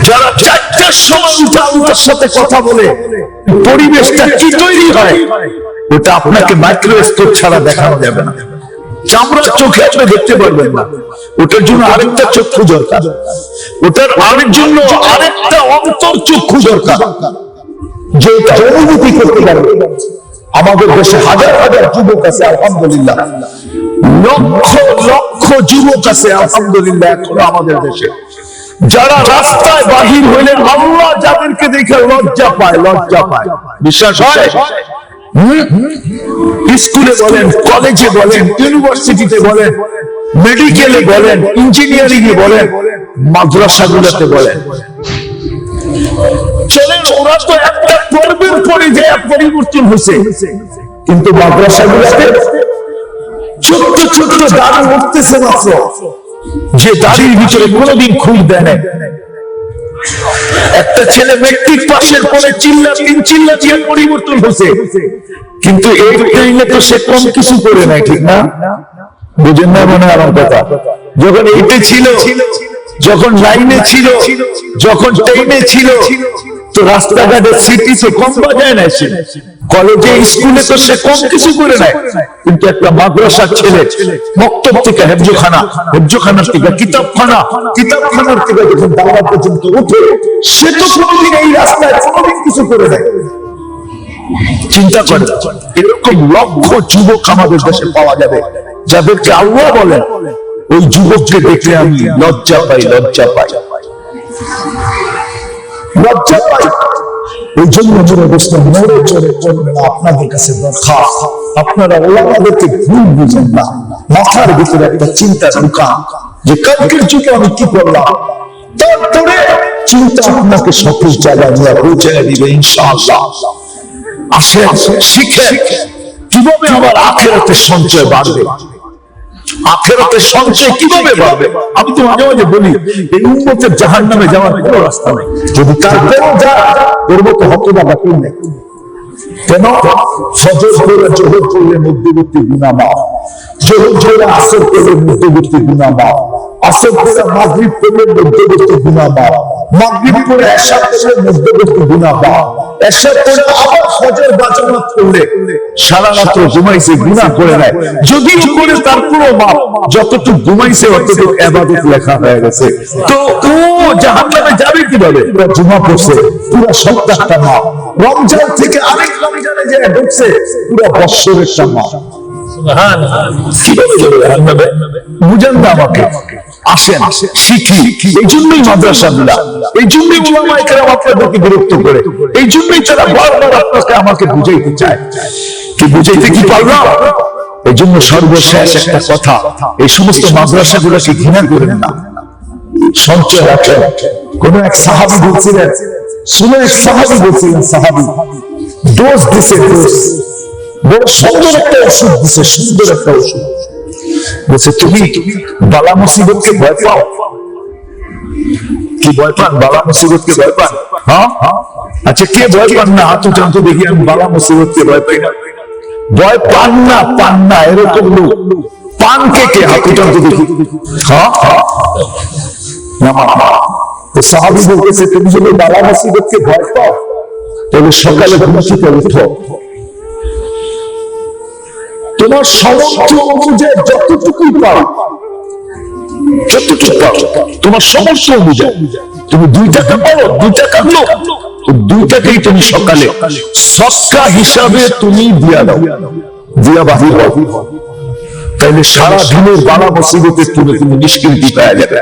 যারা 4টার সময় উঠে আল্লাহর সাথে কথা বলে, পরিবেশটা কি তৈরি হয় ওটা আপনাকে মাইক্রোস্কোপ ছাড়া দেখানো যাবে না, চামড়ার চোখে আপনি দেখতে পারবেন না। ওটার জন্য আরেকটা চক্ষু দরকার, ওটার আরেক জন্য আরেকটা অন্তর চক্ষু দরকার, যে এটা অনুভূতি করতে পারবে। আমাদের দেশে হাজার হাজার যুবক আছে আলহামদুলিল্লাহ, লক্ষ লক্ষ যুবক আছে আলহামদুলিল্লাহ এখনো আমাদের দেশে, যারা রাস্তায় বাহির হইলেন আল্লাহ যাদেরকে দেখে লজ্জা পায়, লজ্জা পায়। বিশ্বাস হয়? স্কুলে বলেন, কলেজে বলেন, ইউনিভার্সিটিতে বলেন, মেডিকেলে বলেন, ইঞ্জিনিয়ারিং এ বলেন, মাদ্রাসাগুলোতে বলেন, চলেন ওরা তো একটা পর্বের পরে যে পরিবর্তন হয়েছে, কিন্তু মাদ্রাসাগুলোতে ছোট্ট ছোট্ট দাড়ি উঠতেছে মাত্র, যে দাড়ির ভিতরে কোনোদিন খুঁজ দেয় না। একটা ছেলে মেট্রিক পাশের পরে চিল্লা দিয়ে পরিবর্তন হয়েছে, কিন্তু এই টাইমে তো সে কম কিছু করে নাই, ঠিক না? বুঝেন না মনে আমার কথা? যখন এইটা ছিল, যখন লাইনে ছিল, যখন ট্রেনে ছিল, তো রাস্তাঘাটে সিটিতে কম বাজায় না সে। কলেজে স্কুলে তো সে কম কিছু করে নেয়, কিন্তু একটা মাদ্রাসার ছেলে মক্তব থেকে হেফজখানার থেকে কিতাবখানার থেকে যখন দাওয়া পর্যন্ত উঠে, সে তো কোনোদিন এই রাস্তায় কোনোদিন কিছু করে নেয়। চিন্তা করে, এরকম লক্ষ যুবক আমাদের দেশে পাওয়া যাবে যাদেরকে আল্লাহ বলেন ওই যুবককে দেখে আমি লজ্জা পাই। এই জন্য মনে চলে আপনাদের কাছে দরখাস্ত, আপনারা ওলামাদেরকে ভুল বুঝেন না। মাথার ভিতরে একটা চিন্তা ঢুকান যে কালকের যুগে আমি কি করলাম, তারপরে চিন্তা আপনাকে সঠিক জায়গায় নিয়ে পৌঁছে দিবে ইনশাআল্লাহ। আসেন শিখেন কিভাবে আমার আখিরাতের সঞ্চয় বাড়বে। আখিরাতের সঞ্চয় কিভাবে বাড়বে? আমি তো মাঝে মাঝে বলি এই উম্মতের জাহান্নামে যাওয়ার কোনো রাস্তা নেই। যদি তারপরেও যায় ওর মতো হতভাগা কেউ নেই। কেন? ফজর করে জোহর করলে মধ্যবর্তী গুনাহ মাফ, জোহর করে আসর করলে মধ্যবর্তী গুনাহ মাফ, আসর করে মাগরিব করলে মধ্যবর্তী গুনাহ মাফ, মাগরিব করে এশা করলে মধ্যবর্তী গুনাহ মাফ, এশা করে আবার ফজর বা জামাত করলে সারা রাত ঘুমাইছে গুনাহ করে নেয়, যদিও করে তার পুরো মাফ, যতটুকু ঘুমাইছে অতটুকু ইবাদত লেখা হয়ে গেছে। তো ও জাহান্নামে যাবে কিভাবে? জুমা পড়ছে পুরো সপ্তাহটা মাফ, রমজান থেকে আরেক রমজানে যে ঢুকছে পুরো বছরেরটা মাফ। বুঝেন না আমাকে? আসেন শিখি। এই জন্যই মাদ্রাসাগুলা, এই জন্যই উলামায়ে কেরাম আপনাদেরকে বিরক্ত করে, এই জন্যই তারা বারবার আপনাকে আমাকে বুঝাইতে চায়। কি বুঝাইতে কি পারলাম? এই জন্য সর্বশেষ একটা কথা, এই সমস্ত মাদ্রাসাগুলোকে ঘৃণা করেন না, সঞ্চয় রাখেন। কোন এক সাহাবী বলছিলেন, শুনে এক সাহাবী বলছিলেন, সাহাবী ডোজ দিছে, ডোজ বড় সুন্দর একটা ওষুধ দিছে, সুন্দর একটা ওষুধ বলছে, তুমি বালা মুসিবতকে ভয় পাও? কি ভয় পান? বালা মুসিবতকে ভয় পান? হ্যাঁ, আচ্ছা কে ভয় পান না? হাত উঠান তো দেখি। আমি বালা মুসিবতকে ভয় পাই না। ভয় পান না এরকম লোক পান কে? হাত উঠান তো দেখি। হ্যাঁ, সাহাবী বলতেছে, তুমি যদি বালা মুসিবতকে ভয় পাও তাহলে সকালে ঘুম থেকে উঠো, তোমার সামর্থ্য অনুযায়ী যতটুকুই পাও, তোমার সামর্থ্য অনুযায়ী তুমি 2 টাকা পাও, 2 টাকা লো, 2 টাকাই তুমি সকালে সদকা হিসাবে তুমি দিয়া দাও, দিয়া বাহির হও, তাইলে সারা দিনের বালা মুসিবতের তুমি নিষ্কৃতি পাওয়া যাবে।